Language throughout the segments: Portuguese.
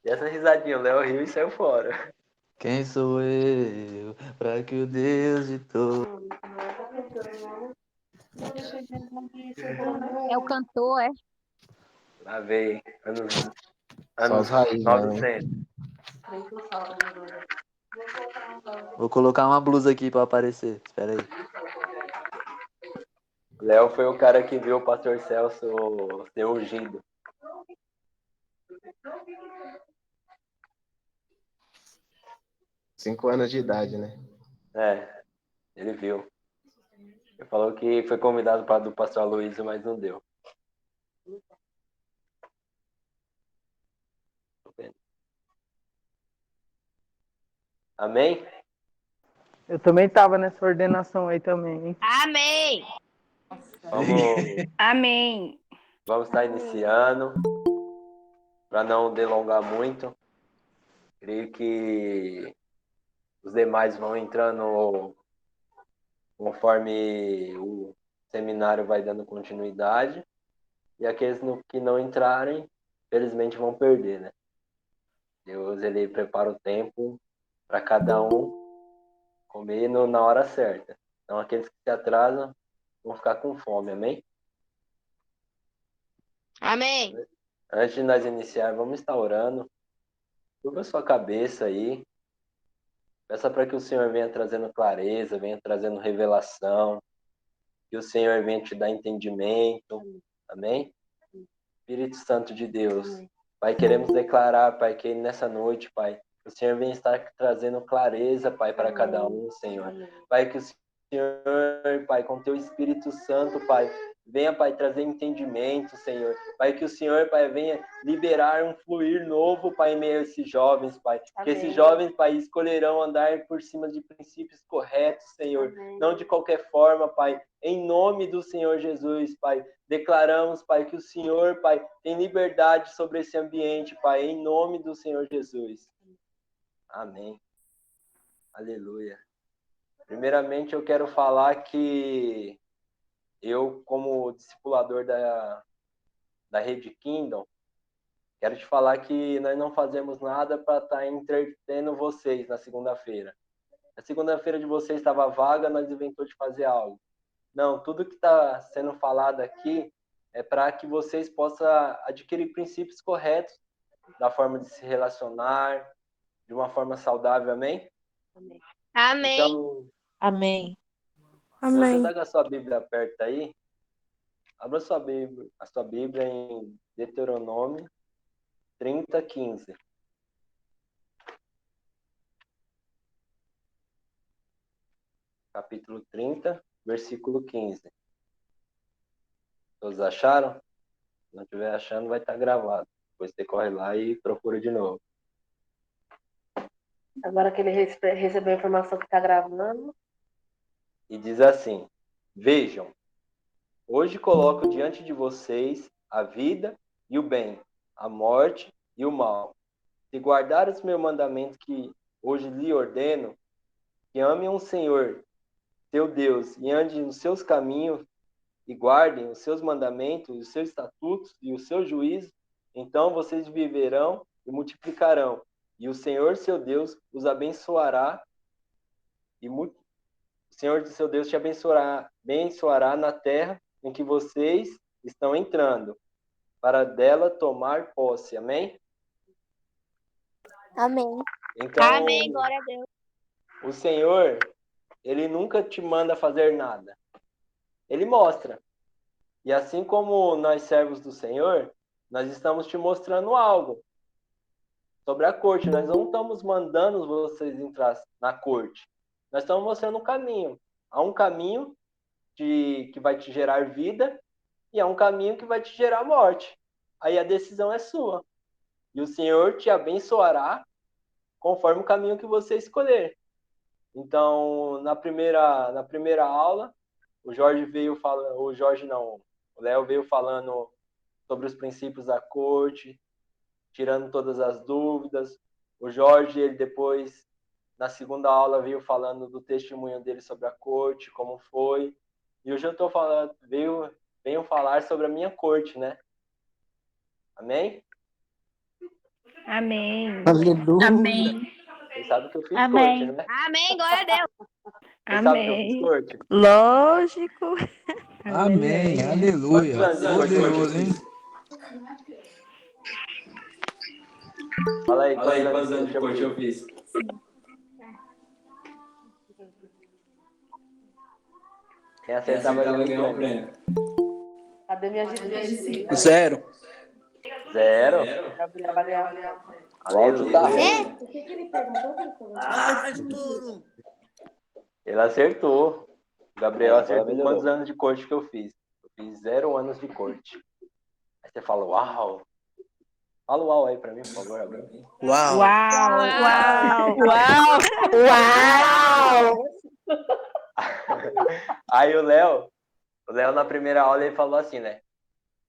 E essa risadinha, o Léo riu e saiu fora. Quem sou eu pra que o Deus de todo... É o cantor, é? Lá veio, anos, Só anos as raízes, né? 900. Vou colocar uma blusa aqui pra aparecer. Espera aí. Léo foi o cara que viu o pastor Celso ser ungido. 5 anos de idade, né? É, ele viu. Ele falou que foi convidado para do pastor Aloysio, mas não deu. Amém? Eu também tava nessa ordenação aí também, hein? Amém! Amém. Vamos estar Amém. iniciando. Para não delongar muito. Creio que os demais vão entrando conforme o seminário vai dando continuidade. E aqueles que não entrarem, felizmente vão perder, né? Deus, ele prepara o tempo para cada um comer na hora certa. Então, aqueles que se atrasam vão ficar com fome, amém? Amém. Antes de nós iniciar, vamos estar orando. Curva a sua cabeça aí. Peça para que o Senhor venha trazendo clareza, venha trazendo revelação. Que o Senhor venha te dar entendimento. Amém? Espírito Santo de Deus. Pai, queremos declarar, Pai, que nessa noite, Pai, o Senhor venha estar trazendo clareza, Pai, para cada um, Senhor. Pai, que o Senhor, Pai, com teu Espírito Santo, Pai, venha, Pai, trazer entendimento, Senhor. Pai, que o Senhor, Pai, venha liberar um fluir novo, Pai, em meio a esses jovens, Pai. Que esses jovens, Pai, escolherão andar por cima de princípios corretos, Senhor. Amém. Não de qualquer forma, Pai. Em nome do Senhor Jesus, Pai. Declaramos, Pai, que o Senhor, Pai, tem liberdade sobre esse ambiente, Pai, em nome do Senhor Jesus. Amém. Aleluia. Primeiramente, eu quero falar que eu, como discipulador da Rede Kingdom, quero te falar que nós não fazemos nada para estar entretendo vocês na segunda-feira. A segunda-feira de vocês estava vaga, nós inventou de fazer algo. Não, tudo que está sendo falado aqui é para que vocês possam adquirir princípios corretos da forma de se relacionar, de uma forma saudável, amém? Amém. Então, Amém. se você está com a sua Bíblia aberta aí, abra a sua Bíblia em Deuteronômio 30:15. Capítulo 30, versículo 15. Todos acharam? Se não estiver achando, vai estar gravado. Depois você corre lá e procura de novo. Agora que ele recebeu a informação que está gravando. E diz assim: Vejam, hoje coloco diante de vocês a vida e o bem, a morte e o mal. Se guardar os meus mandamentos que hoje lhe ordeno, que amem o Senhor, teu Deus, e andem nos seus caminhos, e guardem os seus mandamentos, os seus estatutos e os seus juízos, então vocês viverão e multiplicarão. E o Senhor, seu Deus, os abençoará, e o Senhor, seu Deus, te abençoará na terra em que vocês estão entrando, para dela tomar posse. Amém? Amém. Então, Amém, glória a Deus. o Senhor, ele nunca te manda fazer nada. Ele mostra. E assim como nós servos do Senhor, nós estamos te mostrando algo sobre a corte. Nós não estamos mandando vocês entrar na corte. Nós estamos mostrando um caminho. Há um caminho que vai te gerar vida e há um caminho que vai te gerar morte. Aí a decisão é sua. E o Senhor te abençoará conforme o caminho que você escolher. Então, na primeira aula, o Léo veio falando sobre os princípios da corte, tirando todas as dúvidas. O Jorge, ele depois, na segunda aula, veio falando do testemunho dele sobre a corte, como foi. E hoje eu estou falando, veio venho falar sobre a minha corte, né? Amém? Amém. Aleluia. Amém. Vocês sabem que eu fiz Amém. corte, né? Amém, glória a Deus. Vocês sabem que eu fiz Amém. corte? Lógico. Amém. Aleluia. Quantos anos de corte eu Poderoso, hein? fiz? Fala aí, Fala aí, quantos anos anos de corte eu fiz? Quem acertava Vai ganhar ganhar um um prêmio. prêmio. Cadê minha gente? 0. 0. Gabriel vai ganhar. O áudio tá Aleluia. ruim. O que ele perguntou? Ele acertou. O Gabriel Agora acertou melhorou. quantos anos de corte que eu fiz. Eu fiz 0 anos de corte. Aí você fala, uau. Fala uau aí pra mim, por favor, Gabriel. Uau. Uau, uau, Uau! Aí o Léo na primeira aula ele falou assim, né?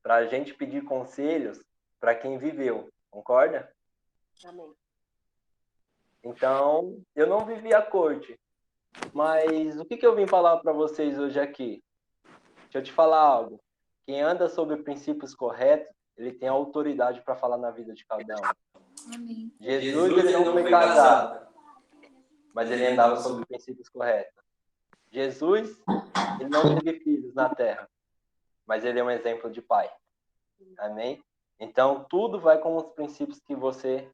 Pra gente pedir conselhos pra quem viveu. Concorda? Amém. Então, eu não vivi a corte. Mas o que eu vim falar pra vocês hoje aqui? Deixa eu te falar algo. Quem anda sobre princípios corretos, ele tem autoridade para falar na vida de cada um. Amém. Jesus ele não foi casado, mas ele andava sobre princípios corretos. Jesus, ele não teve filhos na terra, mas ele é um exemplo de pai. Amém? Então, tudo vai com os princípios que você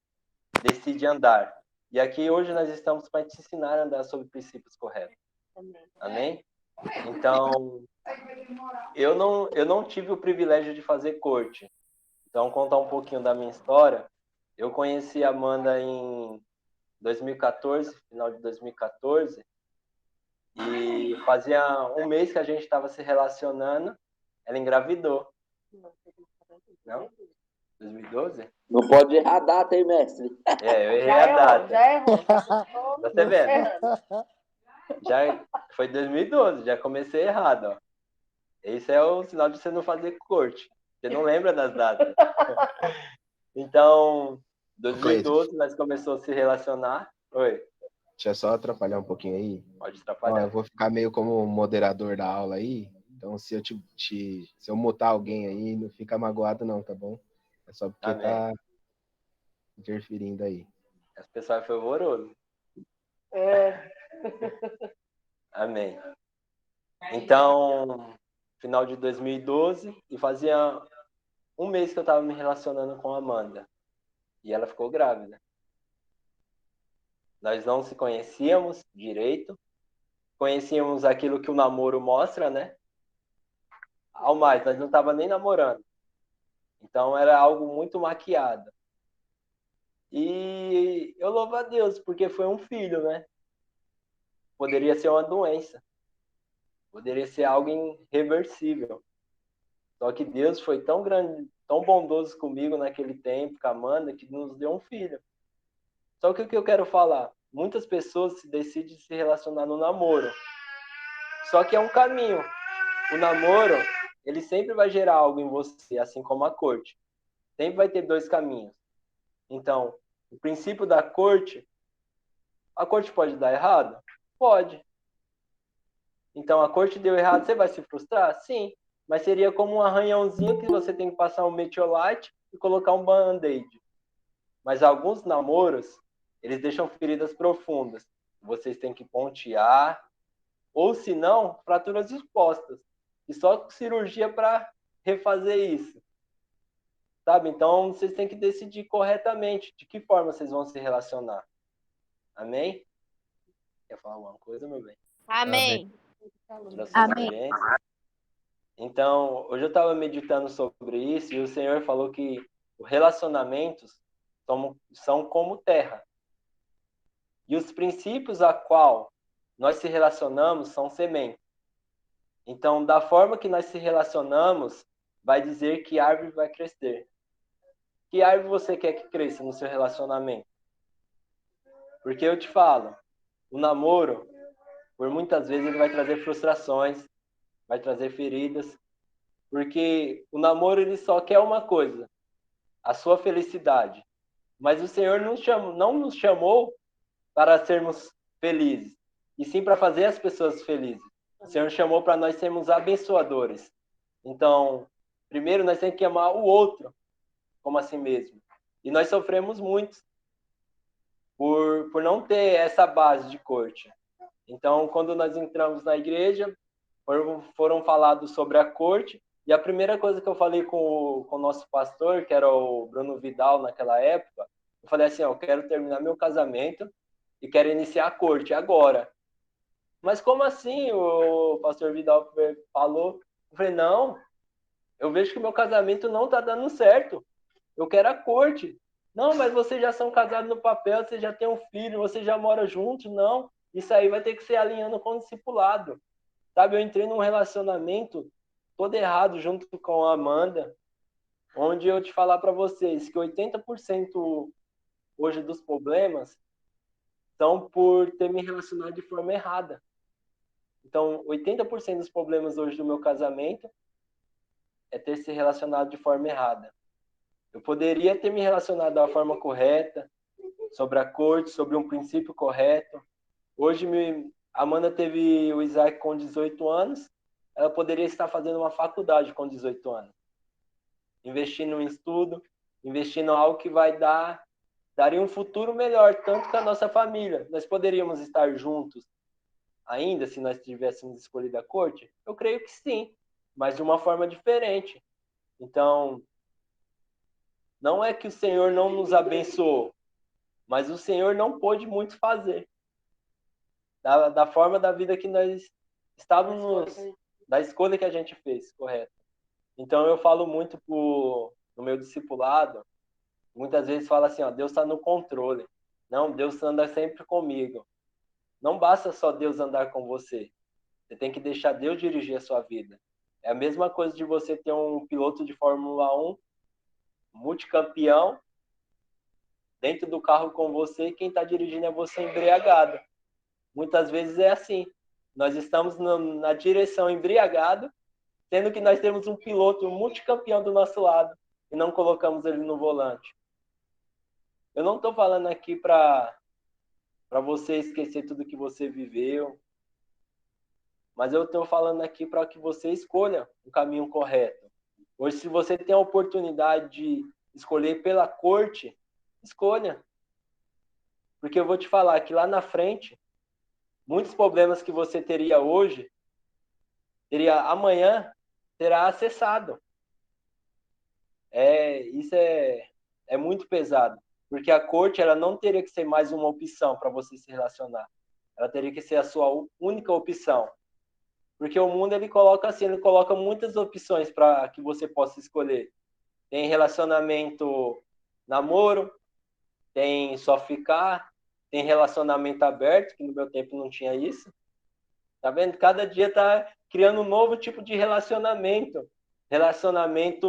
decide andar. E aqui hoje nós estamos para te ensinar a andar sobre princípios corretos. Amém? Então, eu não tive o privilégio de fazer corte. Então, contar um pouquinho da minha história. Eu conheci a Amanda em 2014, final de 2014, e fazia um mês que a gente estava se relacionando, ela engravidou. Não? 2012? Não pode errar a data, hein, mestre? É, eu errei a data. Já errou. Tá vendo? Já foi 2012, já comecei errado, ó. Esse é o sinal de você não fazer corte. Você não lembra das datas. Então, 2012, nós começamos a se relacionar. Oi, Deixa eu só atrapalhar um pouquinho aí. pode Ó, atrapalhar. eu vou ficar meio como moderador da aula aí. Então, se eu mutar alguém aí, não fica magoado não, tá bom? É só porque Amém. tá interferindo aí. As pessoas foi horroroso. É. Amém. Então, final de 2012, e fazia um mês que eu estava me relacionando com a Amanda. E ela ficou grávida. Nós não se conhecíamos direito. Conhecíamos aquilo que o namoro mostra, né? Ao mais, nós não estávamos nem namorando. Então, era algo muito maquiado. E eu louvo a Deus, porque foi um filho, né? Poderia ser uma doença. Poderia ser algo irreversível. Só que Deus foi tão grande, tão bondoso comigo naquele tempo, com a Amanda, que nos deu um filho. Só que o que eu quero falar? Muitas pessoas decidem se relacionar no namoro. Só que é um caminho. O namoro, ele sempre vai gerar algo em você, assim como a corte. Sempre vai ter dois caminhos. Então, o princípio da corte, a corte pode dar errado? Pode. Então, a corte deu errado, você vai se frustrar? Sim. Mas seria como um arranhãozinho que você tem que passar um metiolate e colocar um band-aid. Mas alguns namoros, eles deixam feridas profundas. Vocês têm que pontear, ou se não, fraturas expostas. E só cirurgia para refazer isso. Sabe? Então, vocês têm que decidir corretamente de que forma vocês vão se relacionar. Amém? Quer falar alguma coisa, meu bem? Amém. Da sua Amém. experiência? Então, hoje eu estava meditando sobre isso e o Senhor falou que os relacionamentos são como terra. E os princípios a qual nós se relacionamos são sementes. Então, da forma que nós se relacionamos, vai dizer que árvore vai crescer. Que árvore você quer que cresça no seu relacionamento? Porque eu te falo, o namoro, por muitas vezes, ele vai trazer frustrações, vai trazer feridas, porque o namoro ele só quer uma coisa, a sua felicidade. Mas o Senhor não nos chamou para sermos felizes, e sim para fazer as pessoas felizes. O Senhor chamou para nós sermos abençoadores. Então, primeiro nós temos que amar o outro como assim mesmo. E nós sofremos muito por não ter essa base de corte. Então, quando nós entramos na igreja, foram falados sobre a corte, e a primeira coisa que eu falei com o nosso pastor, que era o Bruno Vidal naquela época, eu falei assim, eu quero terminar meu casamento e quero iniciar a corte agora. Mas como assim? O pastor Vidal falou. Eu falei, não, eu vejo que meu casamento não está dando certo. Eu quero a corte. Não, mas vocês já são casados no papel, você já tem um filho, você já mora junto. Não, isso aí vai ter que ser alinhando com o discipulado. Sabe, eu entrei num relacionamento todo errado junto com a Amanda, onde eu te falar para vocês que 80% hoje dos problemas são por ter me relacionado de forma errada. Então, 80% dos problemas hoje do meu casamento é ter se relacionado de forma errada. Eu poderia ter me relacionado da forma correta, sobre a corte, sobre um princípio correto. Hoje, a Amanda teve o Isaac com 18 anos, ela poderia estar fazendo uma faculdade com 18 anos. Investindo em estudo, investindo em algo que vai daria um futuro melhor, tanto com a nossa família. Nós poderíamos estar juntos ainda, se nós tivéssemos escolhido a corte? Eu creio que sim, mas de uma forma diferente. Então, não é que o Senhor não nos abençoou, mas o Senhor não pôde muito fazer. Da forma da vida que nós estávamos, da escolha que a gente fez, correto. Então eu falo muito no meu discipulado, muitas vezes fala assim, ó, Deus está no controle. Não, Deus anda sempre comigo. Não basta só Deus andar com você. Você tem que deixar Deus dirigir a sua vida. É a mesma coisa de você ter um piloto de Fórmula 1, multicampeão, dentro do carro com você, e quem está dirigindo é você embriagado. Muitas vezes é assim. Nós estamos na direção embriagado, sendo que nós temos um piloto multicampeão do nosso lado e não colocamos ele no volante. Eu não estou falando aqui para você esquecer tudo que você viveu, mas eu estou falando aqui para que você escolha o caminho correto. Hoje, se você tem a oportunidade de escolher pela corte, escolha. Porque eu vou te falar que lá na frente, muitos problemas que você teria hoje, amanhã, será acessado. Isso é muito pesado. Porque a corte ela não teria que ser mais uma opção para você se relacionar. Ela teria que ser a sua única opção. Porque o mundo ele coloca muitas opções para que você possa escolher. Tem relacionamento namoro, tem só ficar, tem relacionamento aberto, que no meu tempo não tinha isso. Tá vendo? Cada dia tá criando um novo tipo de relacionamento. Relacionamento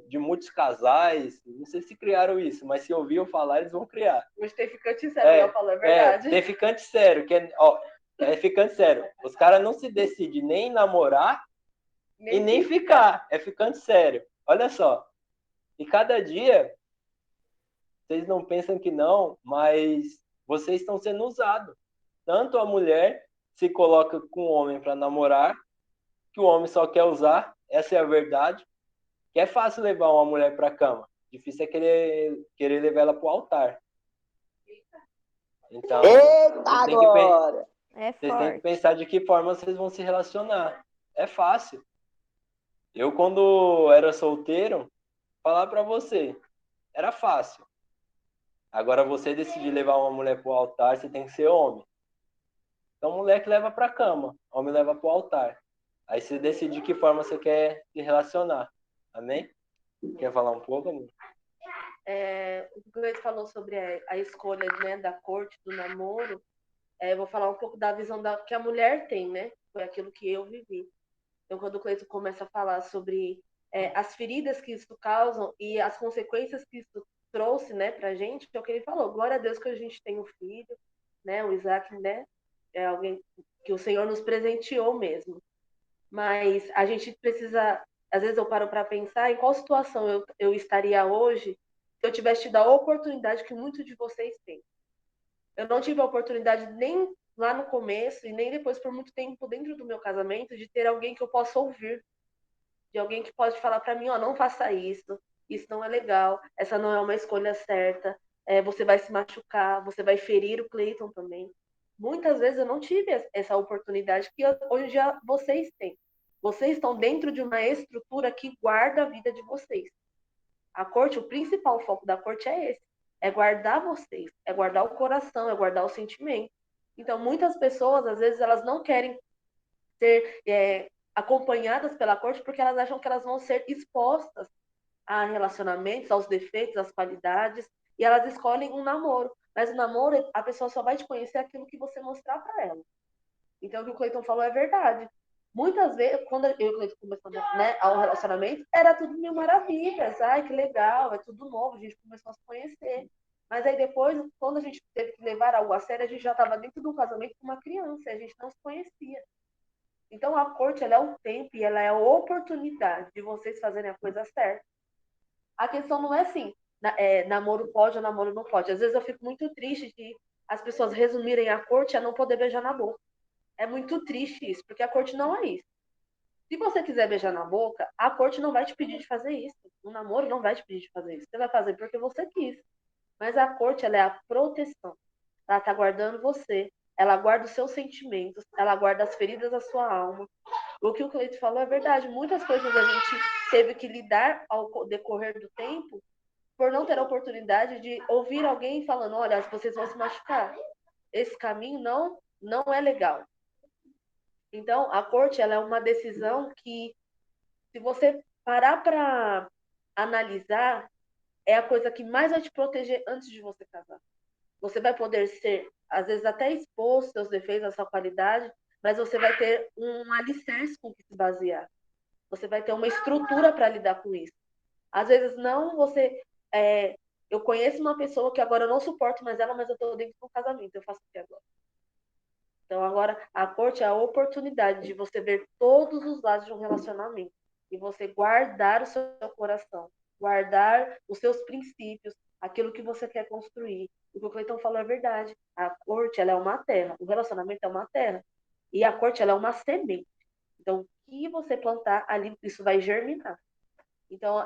de muitos casais. Não sei se criaram isso, mas se ouviram falar, eles vão criar. Mas tem ficante sério, eu falo, é verdade. Tem ficante sério, é ficante sério. Os caras não se decidem nem namorar e nem ficar. É ficante sério. Olha só. E cada dia, vocês não pensam que não, mas vocês estão sendo usados. Tanto a mulher se coloca com o homem para namorar, que o homem só quer usar, essa é a verdade, que é fácil levar uma mulher para a cama. Difícil é querer levar ela para o altar. Então, vocês têm que pensar de que forma vocês vão se relacionar. É fácil. Eu, quando era solteiro, falar para você, era fácil. Agora, você decidir levar uma mulher para o altar, você tem que ser homem. Então, mulher que leva para a cama, homem leva para o altar. Aí você decide de que forma você quer se relacionar. Amém? Quer falar um pouco, amor? O que o Gleito falou sobre a escolha, né, da corte, do namoro, eu vou falar um pouco da visão que a mulher tem, né? Foi aquilo que eu vivi. Então, quando o Cleito começa a falar sobre as feridas que isso causam e as consequências que isso trouxe, né, pra gente, é o que ele falou. Glória a Deus que a gente tem um filho, né? O Isaac, né? É alguém que o Senhor nos presenteou mesmo. Mas a gente precisa, às vezes eu paro para pensar em qual situação eu estaria hoje se eu tivesse tido a oportunidade que muitos de vocês têm. Eu não tive a oportunidade nem lá no começo e nem depois por muito tempo dentro do meu casamento de ter alguém que eu possa ouvir. de alguém que pode falar para mim, ó, não faça isso não é legal, essa não é uma escolha certa, você vai se machucar, você vai ferir o Cleiton também. Muitas vezes eu não tive essa oportunidade que hoje já vocês têm. Vocês estão dentro de uma estrutura que guarda a vida de vocês. A corte, o principal foco da corte é esse, é guardar vocês, é guardar o coração, é guardar o sentimento. Então, muitas pessoas, às vezes, elas não querem ser acompanhadas pela corte porque elas acham que elas vão ser expostas a relacionamentos, aos defeitos, às qualidades, e elas escolhem um namoro. Mas o namoro, a pessoa só vai te conhecer aquilo que você mostrar para ela. Então, o que o Cleiton falou é verdade. Muitas vezes, quando eu e o Cleiton começamos, né, ao relacionamento, era tudo mil maravilhas. Ai, que legal, é tudo novo, a gente começou a se conhecer. Mas aí depois, quando a gente teve que levar algo a sério, a gente já estava dentro de um casamento com uma criança, e a gente não se conhecia. Então, a corte, ela é o tempo e ela é a oportunidade de vocês fazerem a coisa certa. A questão não é assim, namoro pode ou namoro não pode. Às vezes eu fico muito triste de as pessoas resumirem a corte a não poder beijar na boca. É muito triste isso, porque a corte não é isso. Se você quiser beijar na boca, a corte não vai te pedir de fazer isso. O namoro não vai te pedir de fazer isso. Você vai fazer porque você quis. Mas a corte, ela é a proteção. Ela está guardando você. Ela guarda os seus sentimentos. Ela guarda as feridas da sua alma. O que o Cleito falou é verdade. Muitas coisas a gente teve que lidar ao decorrer do tempo por não ter a oportunidade de ouvir alguém falando, olha, vocês vão se machucar. Esse caminho não é legal. Então, a corte, ela é uma decisão que, se você parar para analisar, é a coisa que mais vai te proteger antes de você casar. Você vai poder ser, às vezes, até expor seus defeitos, a sua qualidade, mas você vai ter um alicerce com que se basear. Você vai ter uma estrutura para lidar com isso. Às vezes, não você... eu conheço uma pessoa que agora eu não suporto mais ela, mas eu estou dentro de um casamento. Eu faço o que agora? Então, agora, a corte é a oportunidade de você ver todos os lados de um relacionamento e você guardar o seu coração, guardar os seus princípios, aquilo que você quer construir. O que o Cleiton falou é verdade. A corte, ela é uma terra, o relacionamento é uma terra. E a corte, ela é uma semente. Então, o que você plantar ali, isso vai germinar. Então,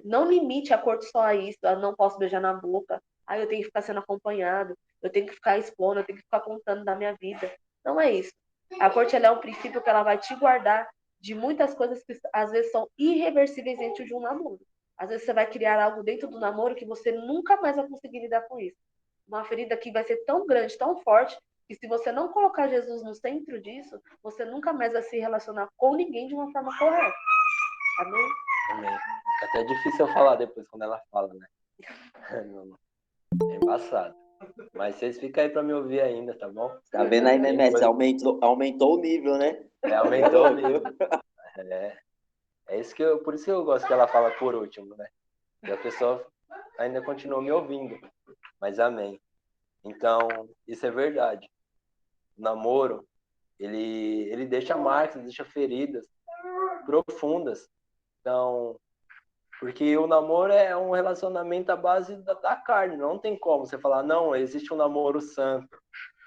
não limite a corte só a isso. Eu não posso beijar na boca. Aí eu tenho que ficar sendo acompanhado. Eu tenho que ficar expondo. Eu tenho que ficar contando da minha vida. Não é isso. A corte ela é um princípio que ela vai te guardar de muitas coisas que às vezes são irreversíveis dentro de um namoro. Às vezes você vai criar algo dentro do namoro que você nunca mais vai conseguir lidar com isso. Uma ferida que vai ser tão grande, tão forte, que se você não colocar Jesus no centro disso, você nunca mais vai se relacionar com ninguém de uma forma correta. Amém? Amém. É até difícil eu falar depois quando ela fala, né? É embaçado. Mas vocês ficam aí pra me ouvir ainda, tá bom? Tá vendo aí, né, Tem Messi? coisa- Aumentou o nível, né? aumentou o nível. É isso por isso que eu gosto que ela fala por último, né? E a pessoa ainda continua me ouvindo. Mas amém. Então, isso é verdade. O namoro, ele deixa marcas, deixa feridas profundas. Então, porque o namoro é um relacionamento à base da carne. Não tem como você falar, não, existe um namoro santo.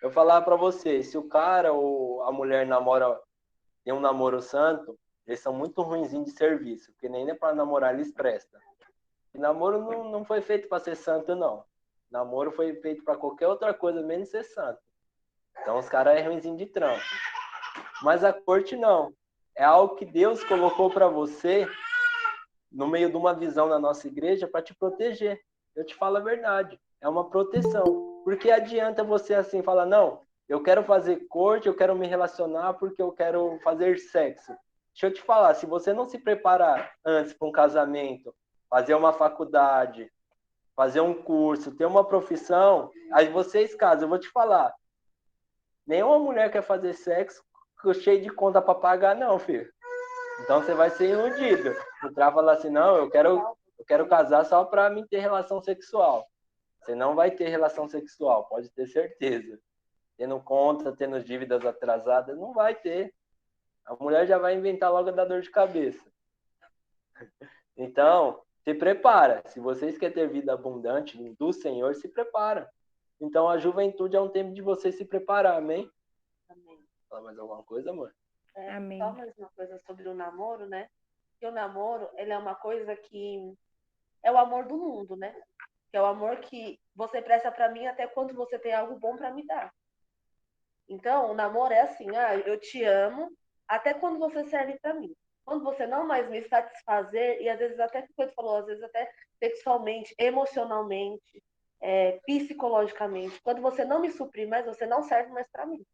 Eu falar para você, se o cara ou a mulher tem um namoro santo, eles são muito ruinzinhos de serviço, porque nem para namorar eles prestam. E namoro não foi feito para ser santo, não. Namoro foi feito para qualquer outra coisa, menos ser santo. Então os caras é ruinzinho de trampo. Mas a corte não. É algo que Deus colocou para você no meio de uma visão na nossa igreja para te proteger. Eu te falo a verdade. É uma proteção. Porque adianta você assim falar, não, eu quero fazer corte, eu quero me relacionar porque eu quero fazer sexo. Deixa eu te falar, se você não se preparar antes para um casamento, fazer uma faculdade, fazer um curso, ter uma profissão, aí vocês casam, eu vou te falar, nenhuma mulher quer fazer sexo cheio de conta para pagar, não, filho. Então você vai ser iludido. O cara fala assim, não, eu quero casar só para mim ter relação sexual. Você não vai ter relação sexual, pode ter certeza. Tendo conta, tendo dívidas atrasadas, não vai ter. A mulher já vai inventar logo da dor de cabeça. Então, se prepara. Se vocês querem ter vida abundante do Senhor, se prepara. Então, a juventude é um tempo de você se preparar, amém? Amém. Fala mais alguma coisa, amor? Amém. Só mais uma coisa sobre o namoro, né? que o namoro, ele é uma coisa que é o amor do mundo, né? Que é o amor que você presta pra mim até quando você tem algo bom pra me dar. Então, o namoro é assim, eu te amo até quando você serve pra mim. Quando você não mais me satisfazer, e às vezes até que você falou, às vezes até sexualmente, emocionalmente, psicologicamente, quando você não me suprir mais, você não serve mais pra mim.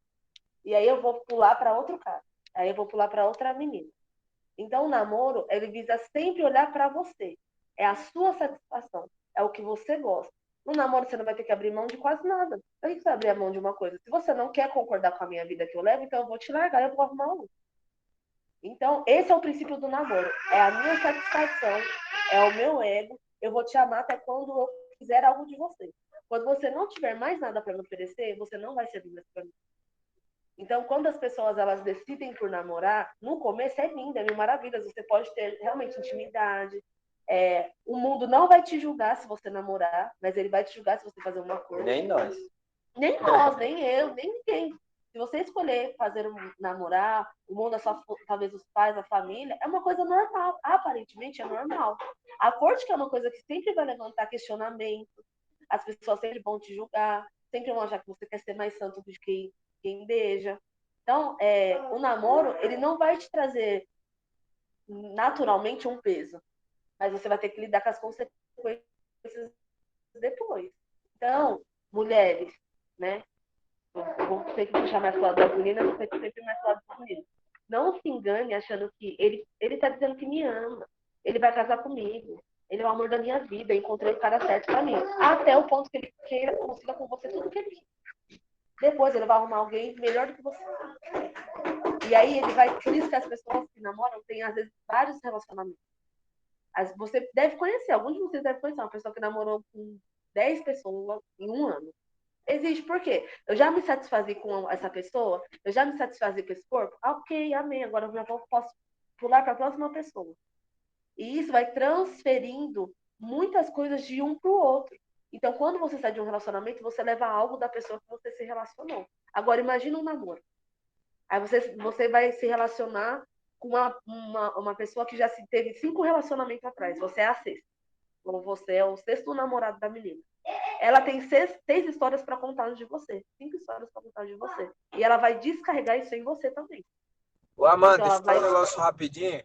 E aí eu vou pular pra outro cara. Aí eu vou pular pra outra menina. Então, o namoro, ele visa sempre olhar pra você. É a sua satisfação. É o que você gosta. No namoro, você não vai ter que abrir mão de quase nada. Por que você vai abrir a mão de uma coisa? Se você não quer concordar com a minha vida que eu levo, então eu vou te largar e eu vou arrumar um. Então, esse é o princípio do namoro. É a minha satisfação, é o meu ego. Eu vou te amar até quando eu quiser algo de você. Quando você não tiver mais nada para me oferecer, você não vai servir mais para mim. Então, quando as pessoas elas decidem por namorar, no começo é lindo, é mil maravilhas. Você pode ter realmente intimidade. O mundo não vai te julgar se você namorar, mas ele vai te julgar se você fazer uma coisa. Nem nós. Nem nós, nem eu, nem ninguém. Se você escolher fazer namorar, o mundo, talvez os pais, a família, é uma coisa normal. Aparentemente é normal. A corte que é uma coisa que sempre vai levantar questionamento. As pessoas sempre vão te julgar, sempre vão achar que você quer ser mais santo do que quem beija. Então, o namoro, ele não vai te trazer naturalmente um peso, mas você vai ter que lidar com as consequências depois. Então, mulheres, né? Eu vou ter que puxar mais pro lado das meninas, vou ter que sempre mais pro lado dos meninos. Não se engane achando que ele tá dizendo que me ama, ele vai casar comigo, ele é o amor da minha vida, eu encontrei o cara certo pra mim. Até o ponto que ele queira, consiga com você tudo que ele quer. Depois ele vai arrumar alguém melhor do que você. E aí ele vai. Por isso que as pessoas que namoram têm, às vezes, vários relacionamentos. Você deve conhecer, alguns de vocês devem conhecer uma pessoa que namorou com 10 pessoas em um ano. Existe, por quê? Eu já me satisfazi com essa pessoa, eu já me satisfazi com esse corpo, ok, amém, agora eu já posso pular para a próxima pessoa. E isso vai transferindo muitas coisas de um para o outro. Então, quando você sai de um relacionamento, você leva algo da pessoa que você se relacionou. Agora, imagina um namoro. Aí você vai se relacionar com uma pessoa que já teve 5 relacionamentos atrás. Você é a sexta. Ou você é o sexto namorado da menina. Ela tem 6 histórias para contar de você. 5 histórias para contar de você. E ela vai descarregar isso em você também. Ô, Amanda, Então, deixa eu falar um negócio rapidinho.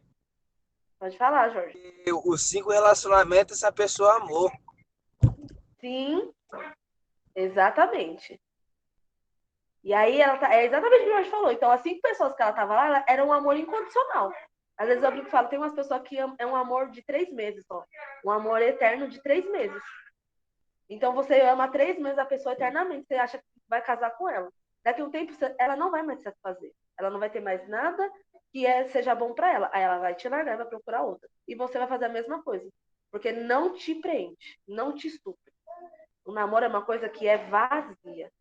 Pode falar, Jorge. Os 5 relacionamentos essa pessoa amou. Sim, exatamente. E aí é exatamente o que o Jorge falou. Então, as 5 pessoas que ela tava lá, era um amor incondicional. Às vezes eu brinco e falo, tem umas pessoas que é um amor de 3 meses só. Um amor eterno de 3 meses. Então você ama 3 meses a pessoa eternamente, você acha que vai casar com ela. Daqui a um tempo ela não vai mais se satisfazer. Ela não vai ter mais nada que seja bom para ela. Aí ela vai te largar e vai procurar outra. E você vai fazer a mesma coisa. Porque não te prende, não te supre. O namoro é uma coisa que é vazia.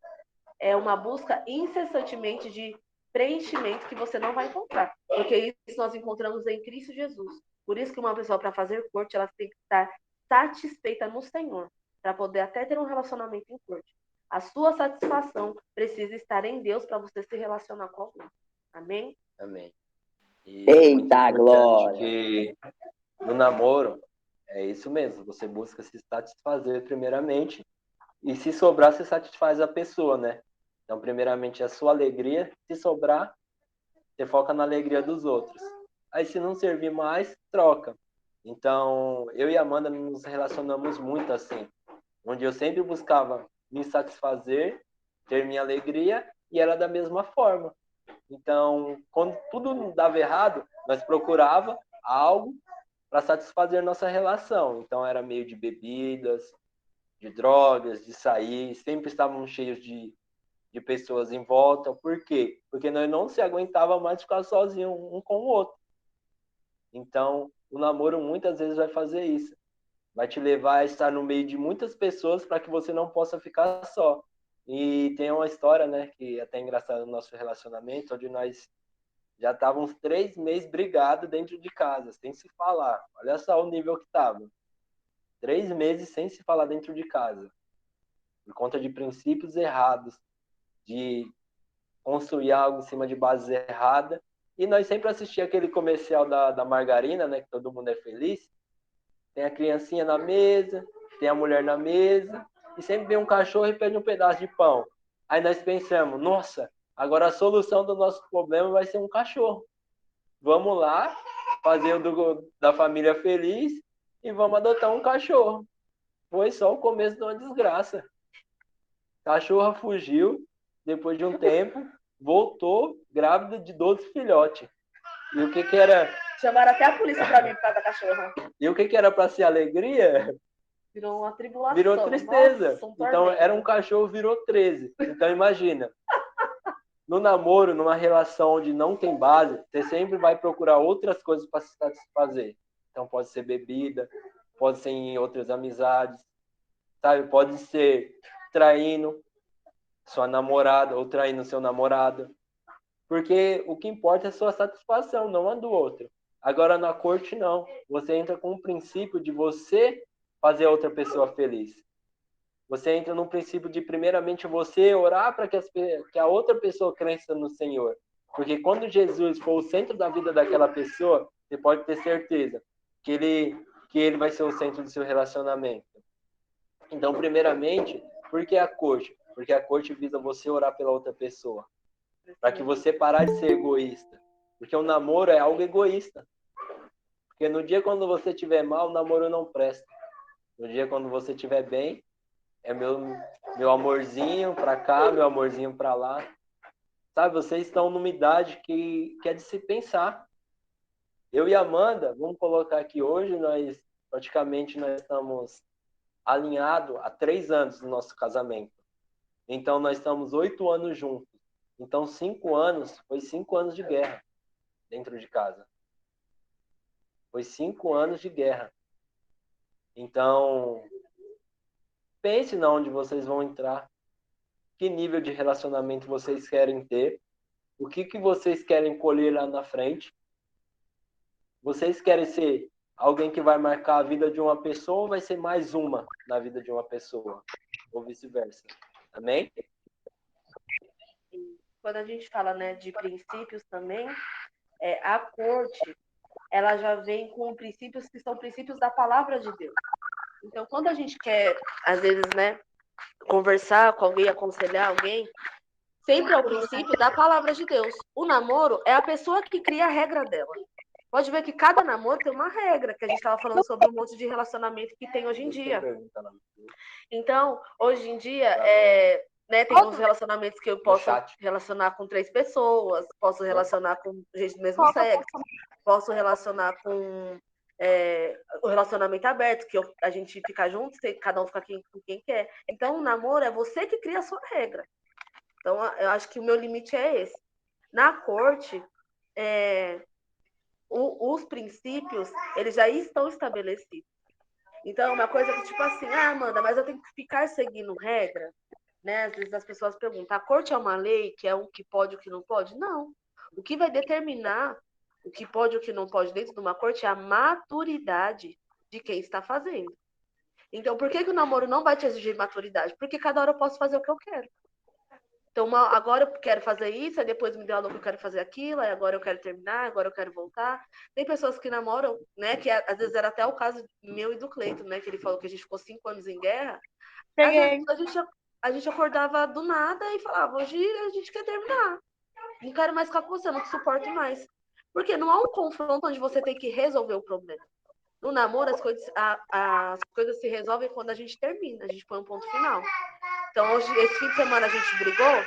É uma busca incessantemente de preenchimento que você não vai encontrar. Porque isso nós encontramos em Cristo Jesus. Por isso que uma pessoa, para fazer corte, ela tem que estar satisfeita no Senhor, para poder até ter um relacionamento em corte. A sua satisfação precisa estar em Deus para você se relacionar com alguém. Amém? Amém. E Eita, é muito importante glória! que no namoro é isso mesmo. Você busca se satisfazer primeiramente e se sobrar, você satisfaz a pessoa, né? Então, primeiramente, a sua alegria. Se sobrar, você foca na alegria dos outros. Aí, se não servir mais, troca. Então, eu e a Amanda nos relacionamos muito assim, onde eu sempre buscava me satisfazer, ter minha alegria, e ela da mesma forma. Então, quando tudo dava errado, nós procurava algo para satisfazer nossa relação. Então, era meio de bebidas, de drogas, de sair, sempre estávamos cheios de pessoas em volta. Por quê? Porque nós não se aguentava mais ficar sozinho um com o outro. Então, o namoro muitas vezes vai fazer isso. Vai te levar a estar no meio de muitas pessoas para que você não possa ficar só. E tem uma história, né, que é até engraçada no nosso relacionamento, onde nós já estávamos 3 meses brigados dentro de casa, sem se falar. Olha só o nível que estava. 3 meses sem se falar dentro de casa. Por conta de princípios errados, de construir algo em cima de bases erradas. E nós sempre assistíamos aquele comercial da margarina, né? Que todo mundo é feliz. Tem a criancinha na mesa, tem a mulher na mesa, e sempre vem um cachorro e pede um pedaço de pão. Aí nós pensamos, nossa, agora a solução do nosso problema vai ser um cachorro. Vamos lá, fazer da família feliz e vamos adotar um cachorro. Foi só o começo de uma desgraça. A cachorra fugiu, depois de um tempo, voltou grávida de 12 filhotes. E o que era... Chamaram até a polícia pra mim por causa da cachorra. E o que era para ser alegria, Virou uma tribulação. virou tristeza. Nossa, Então era um cachorro, virou 13. Então imagina, no namoro, numa relação onde não tem base, você sempre vai procurar outras coisas para se satisfazer. Então pode ser bebida, pode ser em outras amizades, sabe? Pode ser traindo sua namorada ou traindo seu namorado. Porque o que importa é a sua satisfação, não a do outro. Agora, na corte, não. Você entra com o princípio de você fazer a outra pessoa feliz. Você entra no princípio de, primeiramente, você orar para que a outra pessoa cresça no Senhor. Porque quando Jesus for o centro da vida daquela pessoa, você pode ter certeza que ele vai ser o centro do seu relacionamento. Então, primeiramente, por que a corte? Porque a corte visa você orar pela outra pessoa. Para que você parar de ser egoísta. Porque o namoro é algo egoísta. Porque no dia quando você estiver mal, o namoro não presta. No dia quando você estiver bem, é meu amorzinho para cá, meu amorzinho para lá. Sabe, vocês estão numa idade que é de se pensar. Eu e a Amanda, vamos colocar aqui hoje, nós estamos alinhados há 3 anos no nosso casamento. Então nós estamos 8 anos juntos. Então 5 anos, foi 5 anos de guerra dentro de casa. Foi 5 anos de guerra. Então, pense na onde vocês vão entrar. Que nível de relacionamento vocês querem ter. O que vocês querem colher lá na frente. Vocês querem ser alguém que vai marcar a vida de uma pessoa ou vai ser mais uma na vida de uma pessoa? Ou vice-versa. Amém? Quando a gente fala, né, de princípios também, a corte, ela já vem com princípios que são princípios da palavra de Deus. Então, quando a gente quer, às vezes, né, conversar com alguém, aconselhar alguém, sempre é o princípio da palavra de Deus. O namoro é a pessoa que cria a regra dela. Pode ver que cada namoro tem uma regra, que a gente estava falando sobre um monte de relacionamento que tem hoje em dia. Então, hoje em dia, né, tem uns relacionamentos que eu posso relacionar com 3 pessoas, posso relacionar com gente do mesmo sexo, posso relacionar com o relacionamento aberto, que a gente fica junto, cada um fica com quem quer. Então, o namoro é você que cria a sua regra. Então, eu acho que o meu limite é esse. Na corte, os princípios, eles já estão estabelecidos. Então, uma coisa que, tipo assim, Amanda, mas eu tenho que ficar seguindo regra, né? Às vezes as pessoas perguntam, a corte é uma lei que é o que pode e o que não pode? Não. O que vai determinar o que pode e o que não pode dentro de uma corte é a maturidade de quem está fazendo. Então, por que o namoro não vai te exigir maturidade? Porque cada hora eu posso fazer o que eu quero. Então, agora eu quero fazer isso, aí depois me deu a louca, eu quero fazer aquilo, aí agora eu quero terminar, agora eu quero voltar. Tem pessoas que namoram, né, que às vezes era até o caso meu e do Cleiton, né, que ele falou que a gente ficou 5 anos em guerra. Às vezes a gente acordava do nada e falava, hoje a gente quer terminar. Não quero mais ficar com você, não te suporto mais. Porque não há um confronto onde você tem que resolver o problema. No namoro, as coisas se resolvem quando a gente termina, a gente põe um ponto final. Então, hoje, esse fim de semana a gente brigou,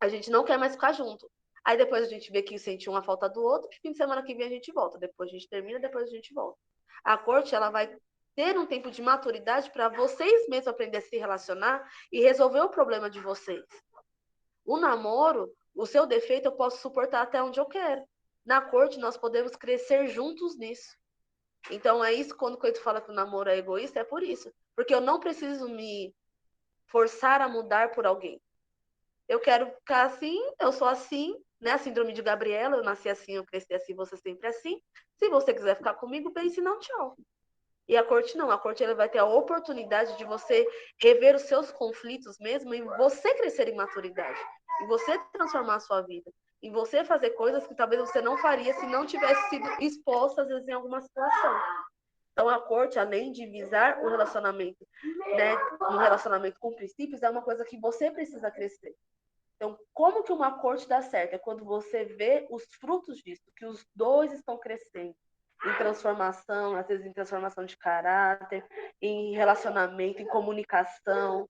a gente não quer mais ficar junto. Aí depois a gente vê que sente uma falta do outro, fim de semana que vem a gente volta. Depois a gente termina, depois a gente volta. A corte, ela vai ter um tempo de maturidade para vocês mesmos aprender a se relacionar e resolver o problema de vocês. O namoro, o seu defeito eu posso suportar até onde eu quero. Na corte, nós podemos crescer juntos nisso. Então, é isso, quando o Coito fala que o namoro é egoísta, é por isso. Porque eu não preciso me forçar a mudar por alguém. Eu quero ficar assim, eu sou assim, né? A síndrome de Gabriela, eu nasci assim, eu cresci assim, você sempre assim. Se você quiser ficar comigo, bem, se não, tchau. E a corte não, a corte ela vai ter a oportunidade de você rever os seus conflitos mesmo e você crescer em maturidade. E você transformar a sua vida. em você fazer coisas que talvez você não faria se não tivesse sido exposta, às vezes, em alguma situação. Então, a corte, além de visar o relacionamento, né, um relacionamento com princípios, é uma coisa que você precisa crescer. Então, como que uma corte dá certo? É quando você vê os frutos disso, que os dois estão crescendo em transformação, às vezes em transformação de caráter, em relacionamento, em comunicação,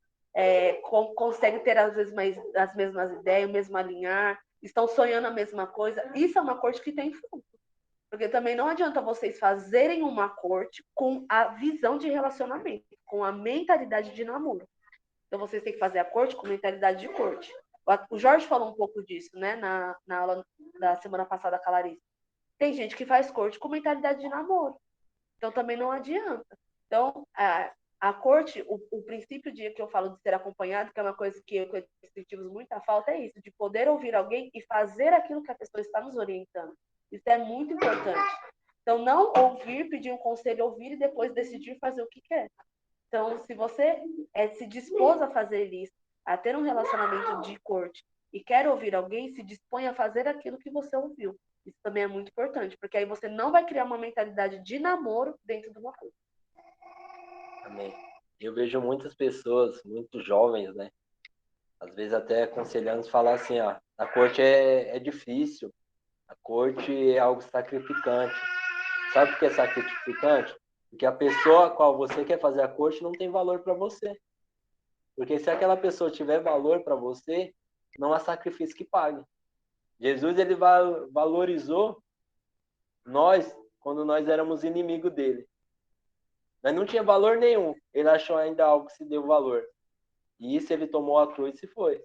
conseguem ter às vezes as mesmas ideias, o mesmo alinhar, estão sonhando a mesma coisa. Isso é uma corte que tem fruto. Porque também não adianta vocês fazerem uma corte com a visão de relacionamento, com a mentalidade de namoro. Então vocês têm que fazer a corte com mentalidade de corte. O Jorge falou um pouco disso, né, na aula da semana passada com a Larissa. Tem gente que faz corte com mentalidade de namoro. Então também não adianta. Então, a corte, o princípio de que eu falo de ser acompanhado, que é uma coisa que eu sentimos muita falta, é isso, de poder ouvir alguém e fazer aquilo que a pessoa está nos orientando. Isso é muito importante. Então, não ouvir, pedir um conselho, ouvir e depois decidir fazer o que quer. Então, se você se dispôs a fazer isso, a ter um relacionamento de corte e quer ouvir alguém, se dispõe a fazer aquilo que você ouviu. Isso também é muito importante, porque aí você não vai criar uma mentalidade de namoro dentro de uma coisa. Amém. Eu vejo muitas pessoas, muito jovens, né? Às vezes até aconselhando falar assim, ó, a corte é difícil, a corte é algo sacrificante. Sabe por que é sacrificante? Porque a pessoa a qual você quer fazer a corte não tem valor para você. Porque se aquela pessoa tiver valor para você, não há sacrifício que pague. Jesus, ele valorizou nós quando nós éramos inimigos dele. Mas não tinha valor nenhum. Ele achou ainda algo que se deu valor. E isso ele tomou a cruz e foi.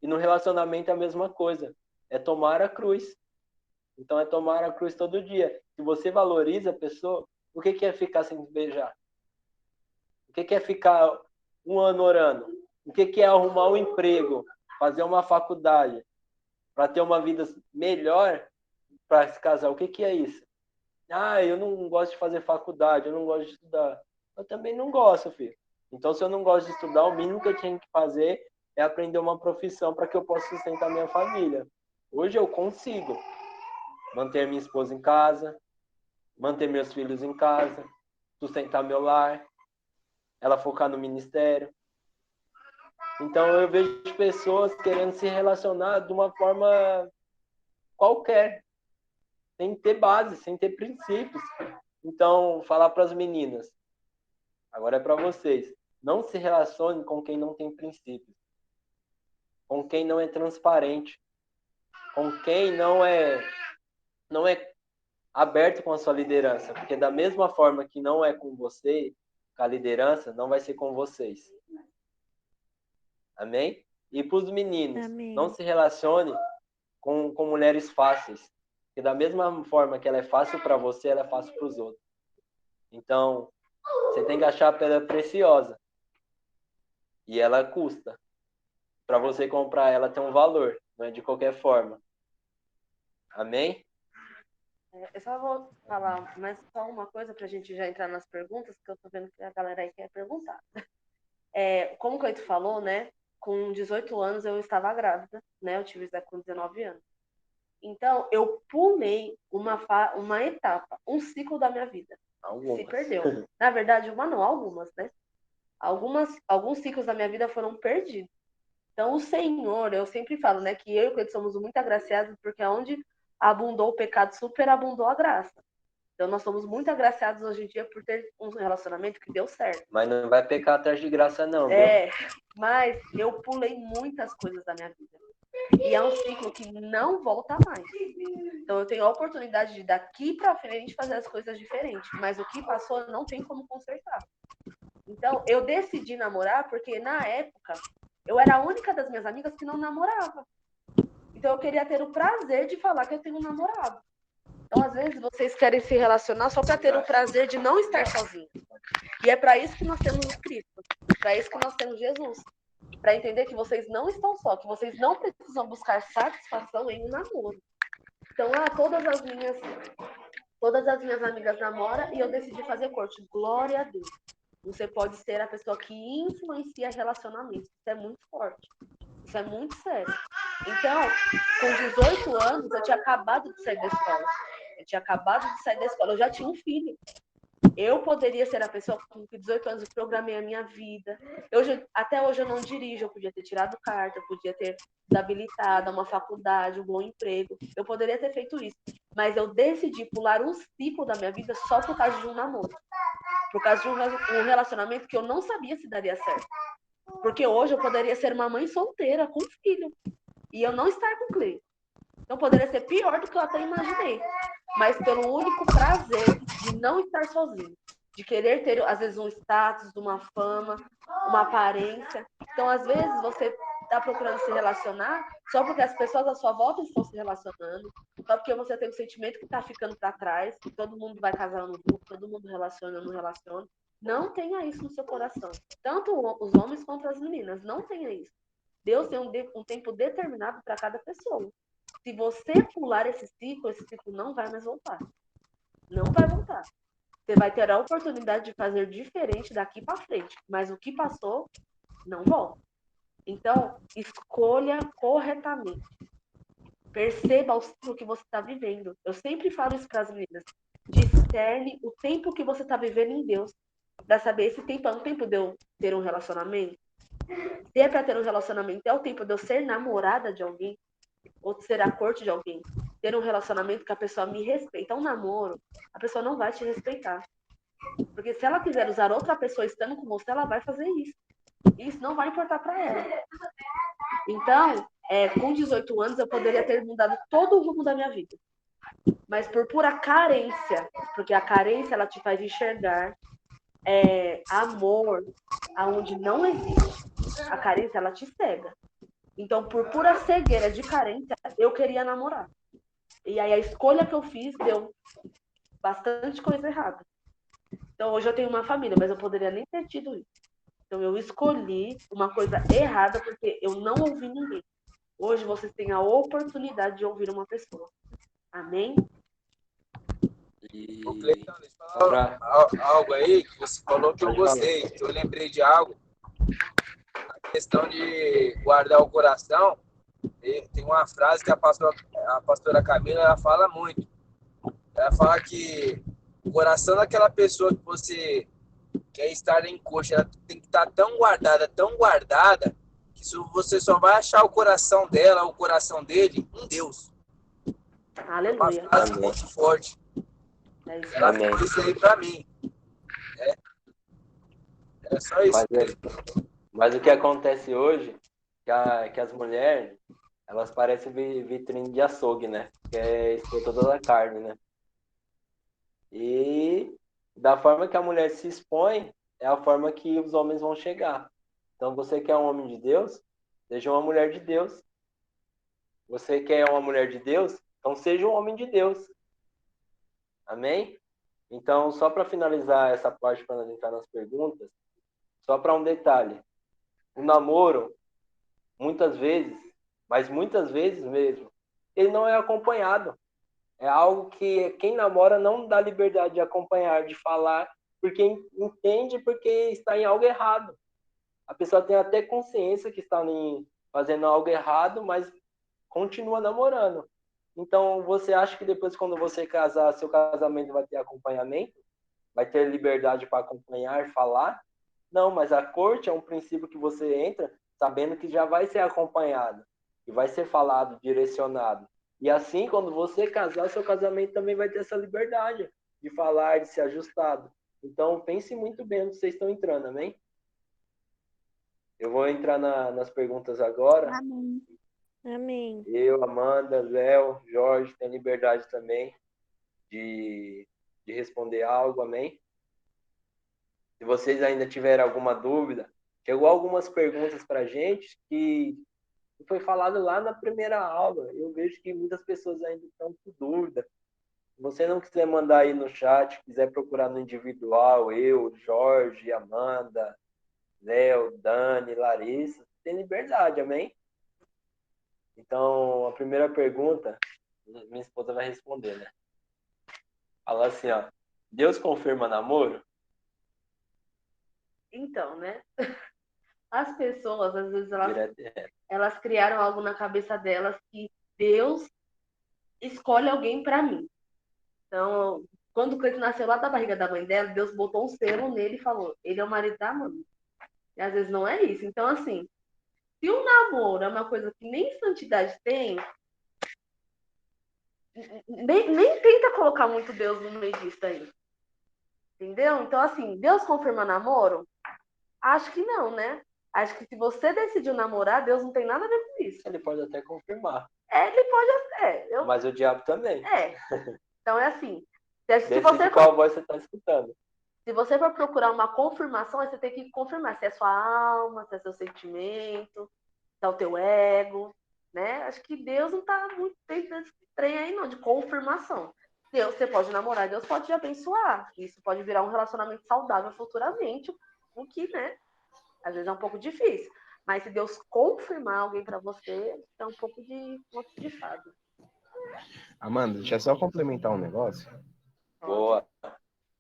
E no relacionamento é a mesma coisa. É tomar a cruz. Então é tomar a cruz todo dia. Se você valoriza a pessoa, o que é ficar sem beijar? O que é ficar um ano orando? O que é arrumar um emprego? Fazer uma faculdade? Para ter uma vida melhor para se casar? O que é isso? Ah, eu não gosto de fazer faculdade, eu não gosto de estudar. Eu também não gosto, filho. Então, se eu não gosto de estudar, o mínimo que eu tinha que fazer é aprender uma profissão para que eu possa sustentar minha família. Hoje eu consigo manter minha esposa em casa, manter meus filhos em casa, sustentar meu lar, ela focar no ministério. Então, eu vejo pessoas querendo se relacionar de uma forma qualquer, sem ter base, sem ter princípios. Então, falar para as meninas, agora é para vocês, não se relacione com quem não tem princípios, com quem não é transparente, com quem não é aberto com a sua liderança, porque da mesma forma que não é com você, com a liderança, não vai ser com vocês. Amém? E para os meninos, Amém. não se relacione com mulheres fáceis, porque da mesma forma que ela é fácil para você, ela é fácil para os outros. Então, você tem que achar a pedra preciosa. E ela custa. Para você comprar ela tem um valor, não é de qualquer forma. Amém? Eu só vou falar mais só uma coisa para a gente já entrar nas perguntas, que eu tô vendo que a galera aí quer perguntar. Como o Cleito falou, né? Com 18 anos eu estava grávida, né? Eu tive Zé com 19 anos. Então, eu pulei uma etapa, um ciclo da minha vida. Algumas. Se perdeu. Na verdade, algumas, né? Alguns ciclos da minha vida foram perdidos. Então, o Senhor, eu sempre falo, né, que eu e o Cleito somos muito agraciados, porque onde abundou o pecado, superabundou a graça. Então, nós somos muito agraciados hoje em dia por ter um relacionamento que deu certo. Mas não vai pecar atrás de graça, não, viu? Mas eu pulei muitas coisas da minha vida. E é um ciclo que não volta mais. Então, eu tenho a oportunidade de, daqui para frente, fazer as coisas diferentes. Mas o que passou, não tem como consertar. Então, eu decidi namorar porque, na época, eu era a única das minhas amigas que não namorava. Então, eu queria ter o prazer de falar que eu tenho um namorado. Então, às vezes, vocês querem se relacionar só para ter o prazer de não estar sozinhos. E é para isso que nós temos o Cristo. Para isso que nós temos Jesus. Para entender que vocês não estão só, que vocês não precisam buscar satisfação em um namoro. Então, todas as minhas amigas namoram e eu decidi fazer corte. Glória a Deus. Você pode ser a pessoa que influencia relacionamentos. Isso é muito forte. Isso é muito sério. Então, com 18 anos, eu tinha acabado de sair da escola. Eu já tinha um filho. Eu poderia ser a pessoa com 18 anos, eu programei a minha vida. Até hoje eu não dirijo, eu podia ter tirado carta, eu podia ter sido habilitada a uma faculdade, um bom emprego. Eu poderia ter feito isso. Mas eu decidi pular um ciclo da minha vida só por causa de um namoro. Por causa de um relacionamento que eu não sabia se daria certo. Porque hoje eu poderia ser uma mãe solteira, com filho. E eu não estar com o Cleiton. Então poderia ser pior do que eu até imaginei. Mas pelo único prazer de não estar sozinho. De querer ter, às vezes, um status, uma fama, uma aparência. Então, às vezes, você está procurando se relacionar só porque as pessoas à sua volta estão se relacionando. Só porque você tem o sentimento que está ficando para trás. Que todo mundo vai casar no grupo, todo mundo relaciona, não relaciona. Não tenha isso no seu coração. Tanto os homens quanto as meninas. Não tenha isso. Deus tem um tempo determinado para cada pessoa. Se você pular esse ciclo não vai mais voltar. Não vai voltar. Você vai ter a oportunidade de fazer diferente daqui para frente. Mas o que passou, não volta. Então, escolha corretamente. Perceba o ciclo que você está vivendo. Eu sempre falo isso para as meninas. Discerne o tempo que você está vivendo em Deus. Para saber esse tempo é um tempo de eu ter um relacionamento. Se é para ter um relacionamento, é o tempo de eu ser namorada de alguém. Ou ser a corte de alguém, ter um relacionamento que a pessoa me respeita. Um namoro, a pessoa não vai te respeitar. Porque se ela quiser usar outra pessoa estando com você, ela vai fazer isso. Isso não vai importar para ela. Então, com 18 anos, eu poderia ter mudado todo o rumo da minha vida. Mas por pura carência, porque a carência, ela te faz enxergar amor aonde não existe. A carência, ela te cega. Então, por pura cegueira de carência, eu queria namorar. E aí a escolha que eu fiz deu bastante coisa errada. Então, hoje eu tenho uma família, mas eu poderia nem ter tido isso. Então, eu escolhi uma coisa errada porque eu não ouvi ninguém. Hoje vocês têm a oportunidade de ouvir uma pessoa. Amém? Ô, Cleitão, deixa eu falar algo aí que você falou que eu gostei, que eu lembrei de algo. A questão de guardar o coração, tem uma frase que a pastora Camila ela fala muito. Ela fala que o coração daquela pessoa que você quer estar em coxa, ela tem que estar tão guardada, que você só vai achar o coração dela, o coração dele, em Deus. Aleluia. Uma frase muito forte. É isso. Ela falou isso aí pra mim. É só isso. Mas o que acontece hoje, que as mulheres, elas parecem vitrine de açougue, né? Que é expor toda a carne, né? E da forma que a mulher se expõe, é a forma que os homens vão chegar. Então, você quer um homem de Deus? Seja uma mulher de Deus. Você quer uma mulher de Deus? Então, seja um homem de Deus. Amém? Então, só para finalizar essa parte, para nós entrar nas perguntas, só para um detalhe. O namoro, muitas vezes, mas muitas vezes mesmo, ele não é acompanhado. É algo que quem namora não dá liberdade de acompanhar, de falar, porque entende porque está em algo errado. A pessoa tem até consciência que está fazendo algo errado, mas continua namorando. Então, você acha que depois, quando você casar, seu casamento vai ter acompanhamento? Vai ter liberdade para acompanhar, falar? Não, mas a corte é um princípio que você entra sabendo que já vai ser acompanhado, que vai ser falado, direcionado. E assim, quando você casar, seu casamento também vai ter essa liberdade de falar, de ser ajustado. Então, pense muito bem onde vocês estão entrando, amém? Eu vou entrar nas perguntas agora. Amém. Amém. Eu, Amanda, Léo, Jorge, tem liberdade também de responder algo, amém? Se vocês ainda tiverem alguma dúvida, chegou algumas perguntas para a gente que foi falado lá na primeira aula. Eu vejo que muitas pessoas ainda estão com dúvida. Se você não quiser mandar aí no chat, quiser procurar no individual, eu, Jorge, Amanda, Léo, Dani, Larissa, tem liberdade, amém? Então, a primeira pergunta, minha esposa vai responder, né? Fala assim, ó, Deus confirma namoro? Então, né? As pessoas, às vezes, Direto e reto. elas criaram algo na cabeça delas que Deus escolhe alguém para mim. Então, quando o Cleiton nasceu lá da barriga da mãe dela, Deus botou um selo nele e falou: ele é o marido da mãe. E às vezes não é isso. Então, assim, se o namoro é uma coisa que nem santidade tem, nem tenta colocar muito Deus no meio disso aí. Entendeu? Então, assim, Deus confirma namoro? Acho que não, né? Acho que se você decidiu namorar, Deus não tem nada a ver com isso. Ele pode até confirmar, Ele pode até. mas o diabo também. Então é assim. Se Decide você qual voz você está escutando. Se você for procurar uma confirmação, aí você tem que confirmar se é sua alma, se é seu sentimento, se é o teu ego, né? Acho que Deus não tá muito dentro desse trem aí, não, de confirmação. Deus, você pode namorar, Deus pode te abençoar. Isso pode virar um relacionamento saudável futuramente, o que, né? Às vezes é um pouco difícil. Mas se Deus confirmar alguém para você, é um pouco de conto de fada. Amanda, deixa eu só complementar um negócio. Boa.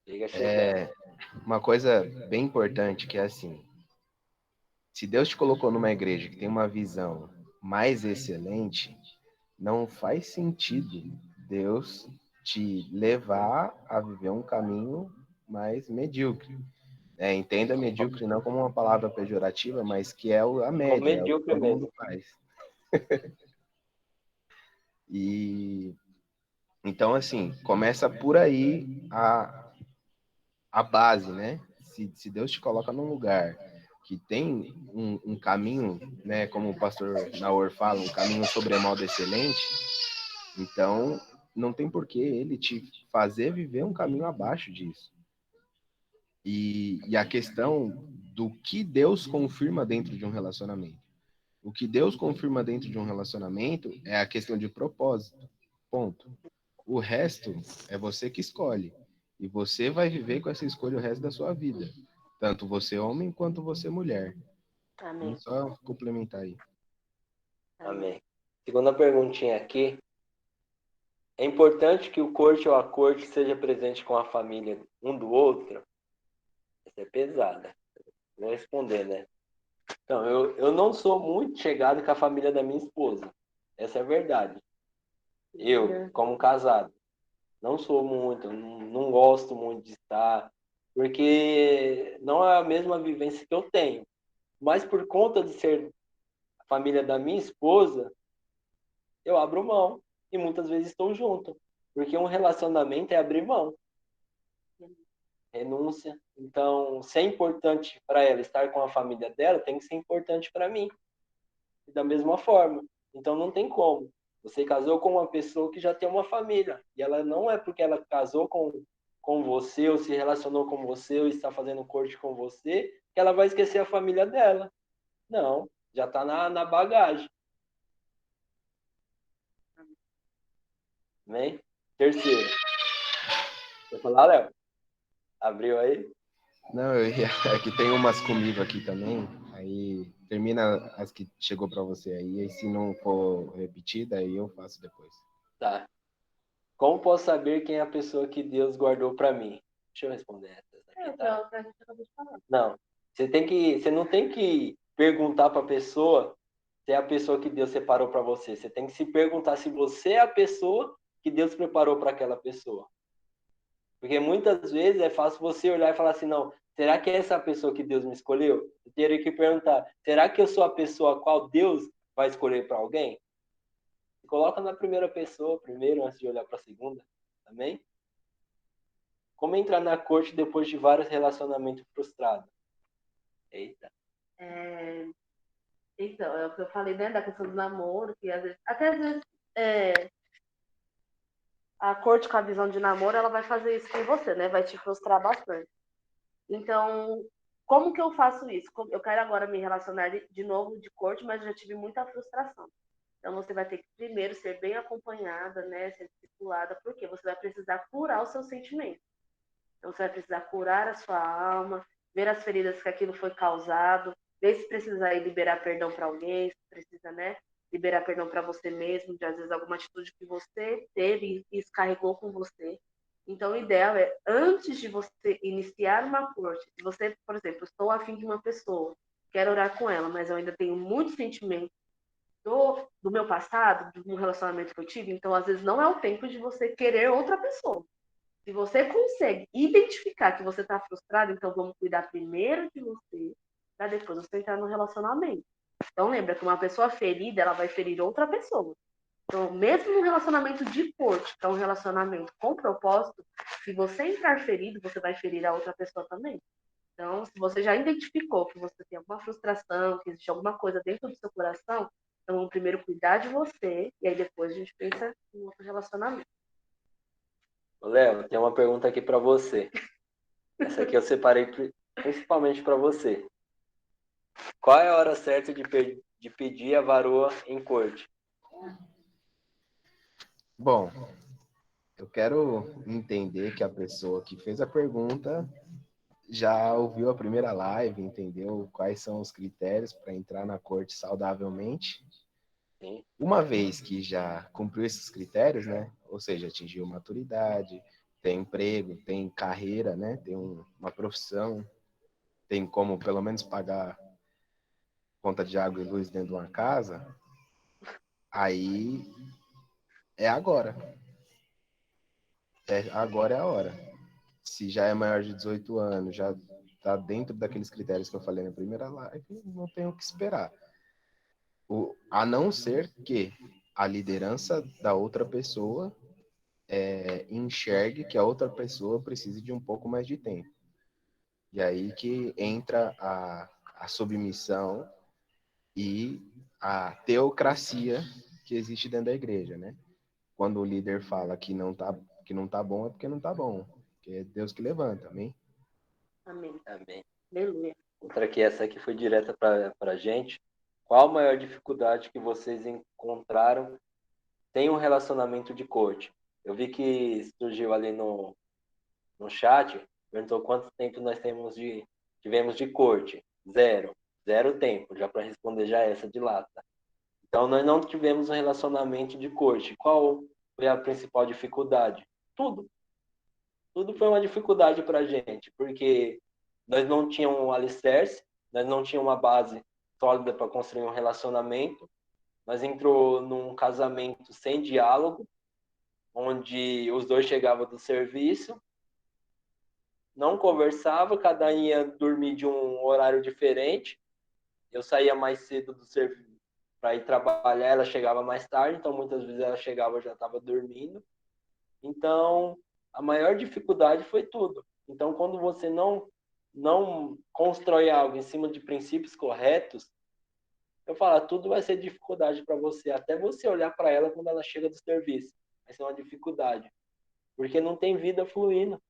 Liga chegando. Uma coisa bem importante que é assim, se Deus te colocou numa igreja que tem uma visão mais excelente, não faz sentido Deus te levar a viver um caminho mais medíocre. Entenda medíocre não como uma palavra pejorativa, mas que é a média, é o que medíocre todo mundo mesmo. faz. E então, assim, começa por aí a base, né? Se Deus te coloca num lugar que tem um caminho, né, como o pastor Naor fala, um caminho sobremodo excelente, então não tem por que ele te fazer viver um caminho abaixo disso. E a questão do que Deus confirma dentro de um relacionamento. O que Deus confirma dentro de um relacionamento é a questão de propósito. Ponto. O resto é você que escolhe. E você vai viver com essa escolha o resto da sua vida. Tanto você homem quanto você mulher. Amém. Só complementar aí. Amém. Segunda perguntinha aqui. É importante que o corte ou a corte seja presente com a família um do outro? Essa é pesada. Vou responder, né? Então, eu não sou muito chegado com a família da minha esposa. Essa é a verdade. Eu, como casado, não sou muito, não gosto muito de estar, porque não é a mesma vivência que eu tenho. Mas por conta de ser a família da minha esposa, eu abro mão e muitas vezes estou junto. Porque um relacionamento é abrir mão, renúncia. Então, se é importante para ela estar com a família dela, tem que ser importante para mim. E da mesma forma. Então, não tem como. Você casou com uma pessoa que já tem uma família. E ela não é porque ela casou com você, ou se relacionou com você, ou está fazendo corte com você, que ela vai esquecer a família dela. Não, já está na bagagem. Amém? Terceiro. Quer falar, Léo? Abriu aí? Não, é que tem umas comigo aqui também. Aí termina as que chegou para você aí. E se não for repetida, aí eu faço depois. Tá. Como posso saber quem é a pessoa que Deus guardou para mim? Deixa eu responder essa aqui, tá? A gente acabou de falar. Não. Você não tem que perguntar para a pessoa se é a pessoa que Deus separou para você. Você tem que se perguntar se você é a pessoa que Deus preparou para aquela pessoa. Porque muitas vezes é fácil você olhar e falar assim, não, será que é essa a pessoa que Deus me escolheu? Eu teria que perguntar, será que eu sou a pessoa a qual Deus vai escolher para alguém? Coloca na primeira pessoa primeiro, antes de olhar para a segunda. Também? Como entrar na corte depois de vários relacionamentos frustrados? Eita. Então, é o que eu falei, né, da questão do namoro, que até às vezes a corte com a visão de namoro, ela vai fazer isso com você, né? Vai te frustrar bastante. Então, como que eu faço isso? Eu quero agora me relacionar de novo de corte, mas já tive muita frustração. Então, você vai ter que primeiro ser bem acompanhada, né? Ser discipulada, porque você vai precisar curar o seu sentimento. Então, você vai precisar curar a sua alma, ver as feridas que aquilo foi causado, ver se precisar ir liberar perdão para alguém, se precisa, né? Liberar perdão para você mesmo, de às vezes alguma atitude que você teve e descarregou com você. Então, o ideal é, antes de você iniciar uma corte, se você, por exemplo, estou afim de uma pessoa, quero orar com ela, mas eu ainda tenho muito sentimento do meu passado, do relacionamento que eu tive, então às vezes não é o tempo de você querer outra pessoa. Se você consegue identificar que você está frustrado, então vamos cuidar primeiro de você, para depois você entrar no relacionamento. Então lembra que uma pessoa ferida, ela vai ferir outra pessoa. Então, mesmo num relacionamento de corte, que é um relacionamento com propósito, se você entrar ferido, você vai ferir a outra pessoa também. Então, se você já identificou que você tem alguma frustração, que existe alguma coisa dentro do seu coração, então vamos primeiro cuidar de você, e aí depois a gente pensa em outro relacionamento. Ô, Léo, tem uma pergunta aqui para você. Essa aqui eu separei principalmente para você. Qual é a hora certa de pedir a varoa em corte? Bom, eu quero entender que a pessoa que fez a pergunta já ouviu a primeira live, entendeu quais são os critérios para entrar na corte saudavelmente. Sim. Uma vez que já cumpriu esses critérios, né? Ou seja, atingiu maturidade, tem emprego, tem carreira, né? Tem uma profissão, tem como pelo menos pagar conta de água e luz dentro de uma casa, aí é agora. Agora é a hora. Se já é maior de 18 anos, já está dentro daqueles critérios que eu falei na primeira live, não tem o que esperar. A não ser que a liderança da outra pessoa enxergue que a outra pessoa precise de um pouco mais de tempo. E aí que entra a submissão e a teocracia que existe dentro da igreja, né? Quando o líder fala que não tá bom, é porque não tá bom. Que é Deus que levanta, amém? Amém. Amém. Aleluia. Outra aqui, essa aqui foi direta para a gente. Qual a maior dificuldade que vocês encontraram em um relacionamento de corte? Eu vi que surgiu ali no chat, perguntou quanto tempo nós tivemos de corte. Zero tempo, já para responder já essa de lata. Então, nós não tivemos um relacionamento de corte. Qual foi a principal dificuldade? Tudo foi uma dificuldade para a gente, porque nós não tínhamos um alicerce, nós não tínhamos uma base sólida para construir um relacionamento, nós entrou num casamento sem diálogo, onde os dois chegavam do serviço, não conversava, cada um ia dormir de um horário diferente, eu saía mais cedo do serviço para ir trabalhar, ela chegava mais tarde, então muitas vezes ela chegava, eu já estava dormindo. Então, a maior dificuldade foi tudo. Então, quando você não constrói algo em cima de princípios corretos, eu falo, tudo vai ser dificuldade para você, até você olhar para ela quando ela chega do serviço. Vai ser uma dificuldade, porque não tem vida fluindo.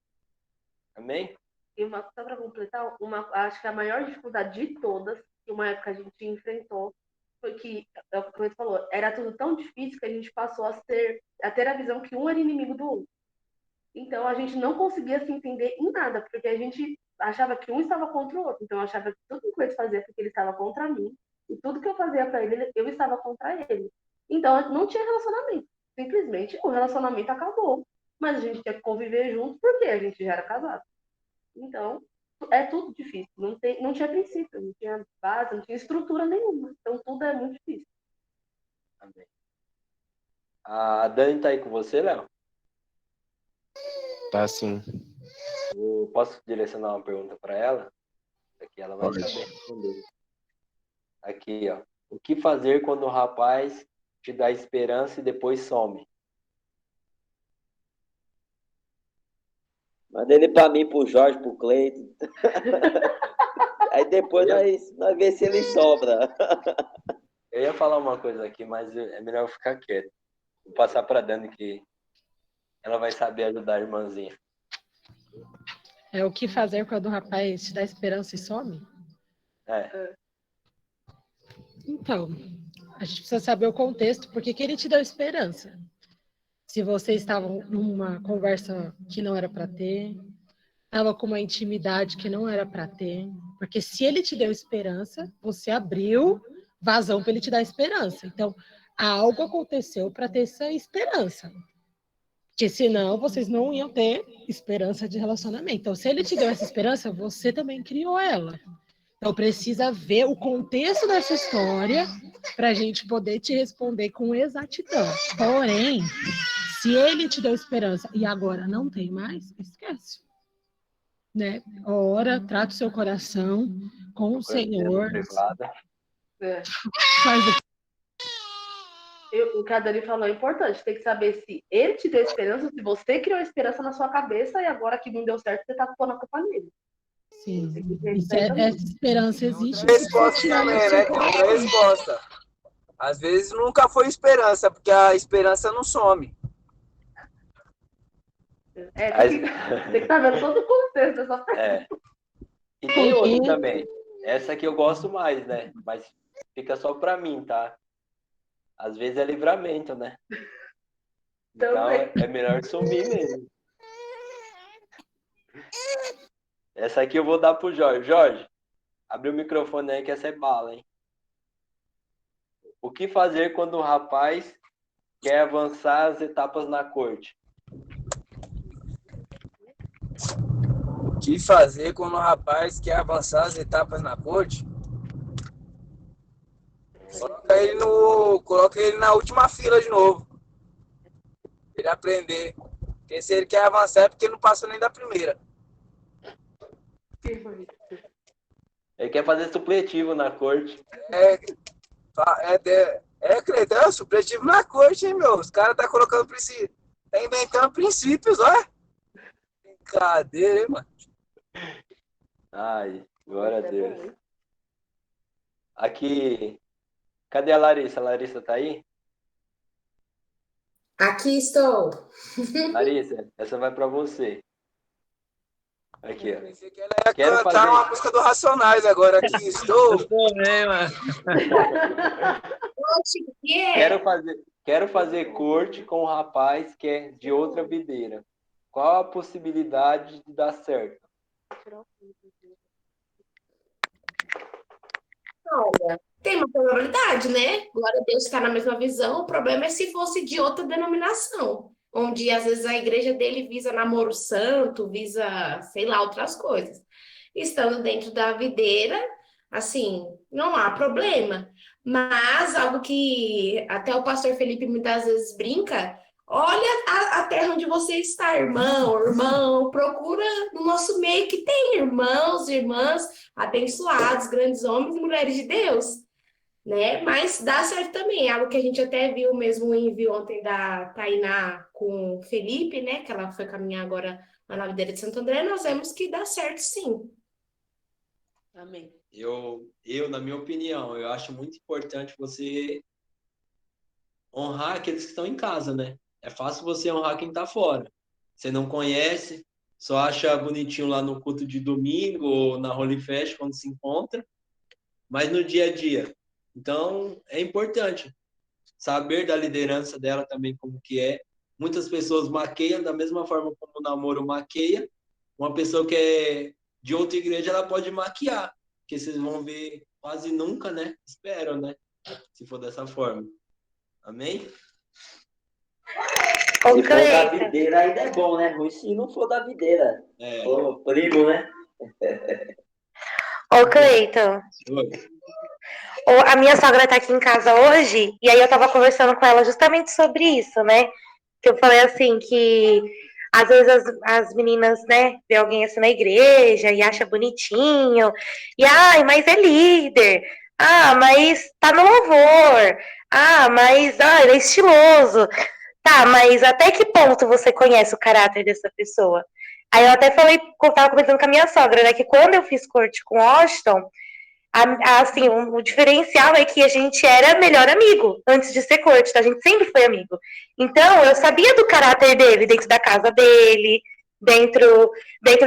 Amém? E só para completar, acho que a maior dificuldade de todas, que uma época a gente enfrentou, foi que, como você falou, era tudo tão difícil que a gente passou a ter a visão que um era inimigo do outro. Então a gente não conseguia se entender em nada, porque a gente achava que um estava contra o outro. Então eu achava que tudo que ele fazia porque ele estava contra mim, e tudo que eu fazia para ele, eu estava contra ele. Então não tinha relacionamento. Simplesmente o relacionamento acabou. Mas a gente tinha que conviver junto porque a gente já era casado. Então, é tudo difícil. Não tinha princípio, não tinha base, não tinha estrutura nenhuma. Então, tudo é muito difícil. Amém. A Dani tá aí com você, Léo? Tá sim. Eu posso direcionar uma pergunta para ela? Aqui ela vai Pode. saber responder. Aqui, ó. O que fazer quando o rapaz te dá esperança e depois some? Manda ele pra mim, pro Jorge, pro Cleiton. Aí depois nós vê se ele sobra. Eu ia falar uma coisa aqui, mas é melhor eu ficar quieto. Vou passar para Dani que ela vai saber ajudar a irmãzinha. É o que fazer quando o rapaz te dá esperança e some? Então, a gente precisa saber o contexto, por que ele te deu esperança. Se vocês estavam numa conversa que não era para ter, estava com uma intimidade que não era para ter, porque se ele te deu esperança, você abriu vazão para ele te dar esperança. Então, algo aconteceu para ter essa esperança. Porque senão vocês não iam ter esperança de relacionamento. Então, se ele te deu essa esperança, você também criou ela. Então precisa ver o contexto dessa história para a gente poder te responder com exatidão. Porém, se ele te deu esperança e agora não tem mais, esquece. Né? Ora, trata o seu coração com o Senhor. Faz o que a Dani falou é importante. Tem que saber se ele te deu esperança, se você criou esperança na sua cabeça e agora que não deu certo, você tá pondo a culpa nele. Sim. Essa esperança existe. Resposta também, né? Outra resposta. Às vezes nunca foi esperança, porque a esperança não some. Tem que estar vendo todo o contexto dessa pergunta. E tem outra também. Essa que eu gosto mais, né? Mas fica só pra mim, tá? Às vezes é livramento, né? Então é melhor sumir mesmo. Essa aqui eu vou dar pro Jorge. Jorge, abre o microfone aí que essa é bala, hein? O que fazer quando o rapaz quer avançar as etapas na corte? O que fazer quando o rapaz quer avançar as etapas na corte? Coloca ele na última fila de novo. Ele aprender. Porque se ele quer avançar é porque ele não passou nem da primeira. Ele quer fazer supletivo na corte. Cleiton, é supletivo na corte, hein, meu? Os caras tá colocando princípios. Tá inventando princípios, ó. Brincadeira, hein, mano? Ai, glória a Deus. Aqui. Cadê a Larissa? A Larissa tá aí? Aqui estou. Larissa, essa vai pra você. Aqui, ó. Pensei que ela ia cantar uma música do Racionais agora. Aqui estou. Eu também, mano. Quero fazer corte com um rapaz que é de outra videira. Qual a possibilidade de dar certo? Olha, tem uma probabilidade, né? Glória a Deus, está na mesma visão. O problema é se fosse de outra denominação, onde às vezes a igreja dele visa namoro santo, visa, sei lá, outras coisas. Estando dentro da videira, assim, não há problema. Mas algo que até o pastor Felipe muitas vezes brinca, olha a terra onde você está, irmão, procura no nosso meio que tem irmãos, irmãs abençoados, grandes homens e mulheres de Deus, né? Mas dá certo também, algo que a gente até viu mesmo o envio ontem da Tainá com o Felipe, né? Que ela foi caminhar agora lá na videira de Santo André, nós vemos que dá certo sim. Amém. Eu, na minha opinião, eu acho muito importante você honrar aqueles que estão em casa, né? É fácil você honrar quem tá fora. Você não conhece, só acha bonitinho lá no culto de domingo ou na Holy Fest quando se encontra, mas no dia a dia. Então, é importante saber da liderança dela também como que é. Muitas pessoas maqueiam da mesma forma como o namoro maqueia. Uma pessoa que é de outra igreja, ela pode maquiar, porque vocês vão ver quase nunca, né? Espero, né? Se for dessa forma. Amém? Se for da videira, ainda é bom, né? Ruim se não for da videira. Ô, primo, né? Ô, Cleiton. A minha sogra tá aqui em casa hoje, e aí eu tava conversando com ela justamente sobre isso, né? Que eu falei assim, que às vezes as meninas, né, vê alguém assim na igreja e acha bonitinho, e mas é líder, mas tá no louvor, mas ele é estiloso. Tá, mas até que ponto você conhece o caráter dessa pessoa? Aí eu até tava comentando com a minha sogra, né, que quando eu fiz corte com o Washington, assim, o diferencial é que a gente era melhor amigo antes de ser corte, tá? A gente sempre foi amigo. Então, eu sabia do caráter dele dentro da casa dele, dentro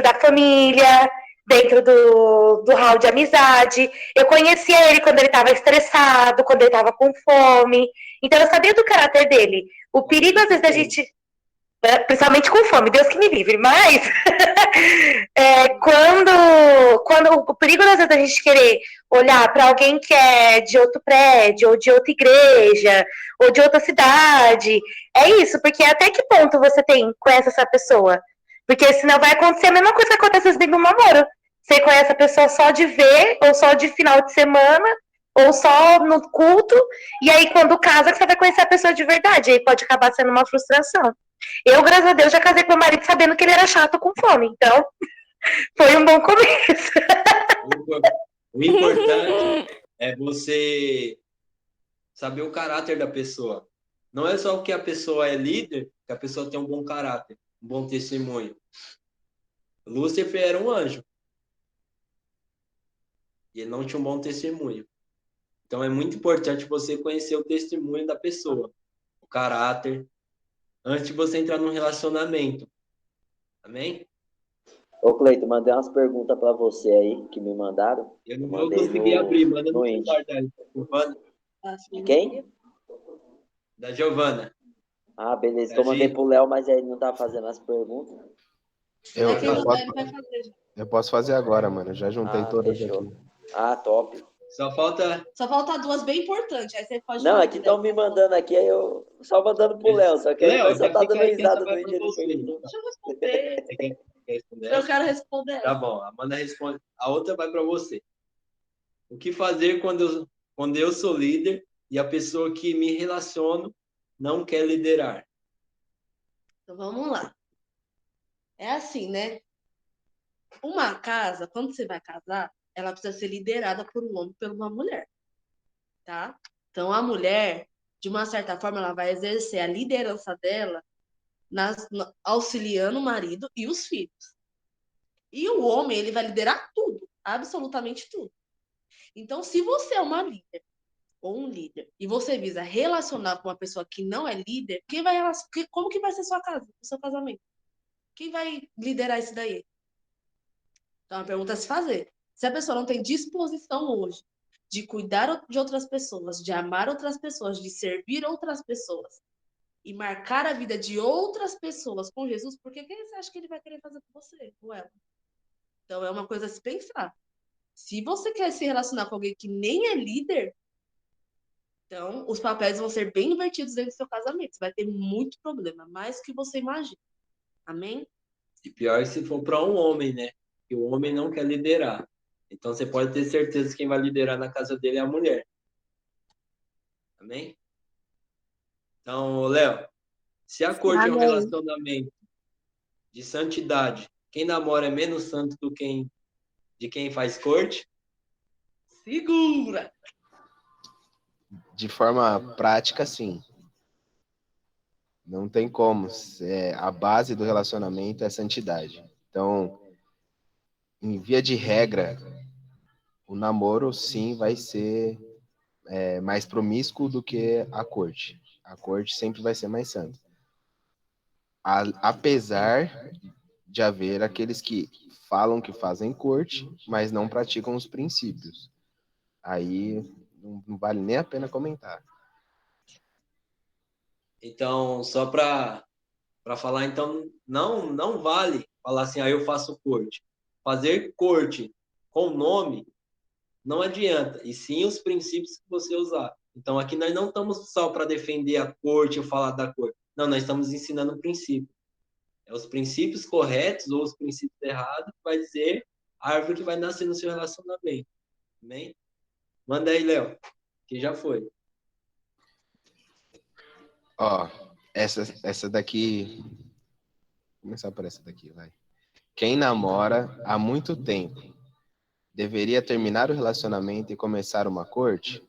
da família, dentro do hall de amizade. Eu conhecia ele quando ele estava estressado, quando ele estava com fome. Então, eu sabia do caráter dele. O perigo, às vezes, da gente... principalmente com fome, Deus que me livre, mas quando o perigo, às vezes, da gente querer olhar para alguém que é de outro prédio, ou de outra igreja, ou de outra cidade, é isso, porque até que ponto você conhece essa pessoa? Porque senão vai acontecer a mesma coisa que acontece dentro do namoro. você conhece a pessoa só de ver, ou só de final de semana, ou só no culto, e aí quando casa que você vai conhecer a pessoa de verdade, aí pode acabar sendo uma frustração. Eu, graças a Deus, já casei com meu marido sabendo que ele era chato com fome, então foi um bom começo. O importante é você saber o caráter da pessoa. Não é só que a pessoa é líder, que a pessoa tem um bom caráter, um bom testemunho. Lúcifer era um anjo. E ele não tinha um bom testemunho. Então é muito importante você conhecer o testemunho da pessoa, o caráter, antes de você entrar num relacionamento. Amém? Ô, Cleiton, mandei umas perguntas para você aí, que me mandaram. Eu não vou conseguir abrir, manda no Indy. celular da Giovana. De quem? Da Giovana. Ah, beleza. Eu mandei pro Léo, mas aí não tá fazendo as perguntas. Eu posso fazer agora, mano. Eu já juntei todas fechou. aqui. Ah, top. Só falta duas bem importantes. Aí você pode Não, falar, é que estão me mandando aqui, aí eu só mandando pro Léo. Só que aí Léo, eu só tá dando risada do Indy. Deixa eu responder. Quer responder? Eu quero responder. Tá bom, a Amanda responde. A outra vai para você. O que fazer quando eu sou líder e a pessoa que me relaciono não quer liderar? Então vamos lá. É assim, né? Uma casa, quando você vai casar, ela precisa ser liderada por um homem e por uma mulher. Tá? Então a mulher, de uma certa forma, ela vai exercer a liderança dela auxiliando o marido e os filhos. E o homem, ele vai liderar tudo, absolutamente tudo. Então, se você é uma líder ou um líder e você visa relacionar com uma pessoa que não é líder, como que vai ser sua casa, o seu casamento? Quem vai liderar isso daí? Então, é uma pergunta a se fazer. Se a pessoa não tem disposição hoje de cuidar de outras pessoas, de amar outras pessoas, de servir outras pessoas e marcar a vida de outras pessoas com Jesus, por que você acha que ele vai querer fazer com você, com ela? Então, é uma coisa a se pensar. Se você quer se relacionar com alguém que nem é líder, então os papéis vão ser bem invertidos dentro do seu casamento. Você vai ter muito problema, mais do que você imagina. Amém? E pior se for para um homem, né? Que o homem não quer liderar. Então você pode ter certeza que quem vai liderar na casa dele é a mulher. Amém? Então, Léo, se a corte é um relacionamento de santidade, quem namora é menos santo de quem faz corte? Segura! De forma prática, sim. Não tem como. A base do relacionamento é a santidade. Então, em via de regra, o namoro, sim, vai ser mais promíscuo do que a corte. A corte sempre vai ser mais santa. Apesar de haver aqueles que falam que fazem corte, mas não praticam os princípios. Aí não vale nem a pena comentar. Então, só para falar, então, não vale falar assim, eu faço corte. Fazer corte com nome não adianta, e sim os princípios que você usar. Então, aqui nós não estamos só para defender a corte ou falar da corte. Não, nós estamos ensinando o princípio. É os princípios corretos ou os princípios errados que vai dizer a árvore que vai nascer no seu relacionamento. Amém? Manda aí, Léo, que já foi. Ó, essa daqui... Vou começar por essa daqui, vai. Quem namora há muito tempo deveria terminar o relacionamento e começar uma corte?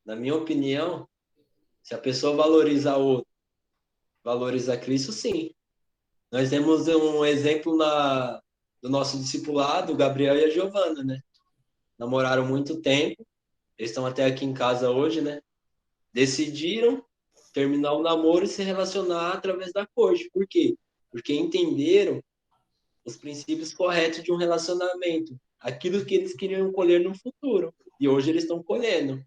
Na minha opinião, se a pessoa valoriza a outra, valoriza Cristo, sim. Nós temos um exemplo do nosso discipulado, o Gabriel e a Giovana, né? Namoraram muito tempo, eles estão até aqui em casa hoje, né? Decidiram terminar o namoro e se relacionar através da corte. Por quê? Porque entenderam os princípios corretos de um relacionamento, aquilo que eles queriam colher no futuro. E hoje eles estão colhendo.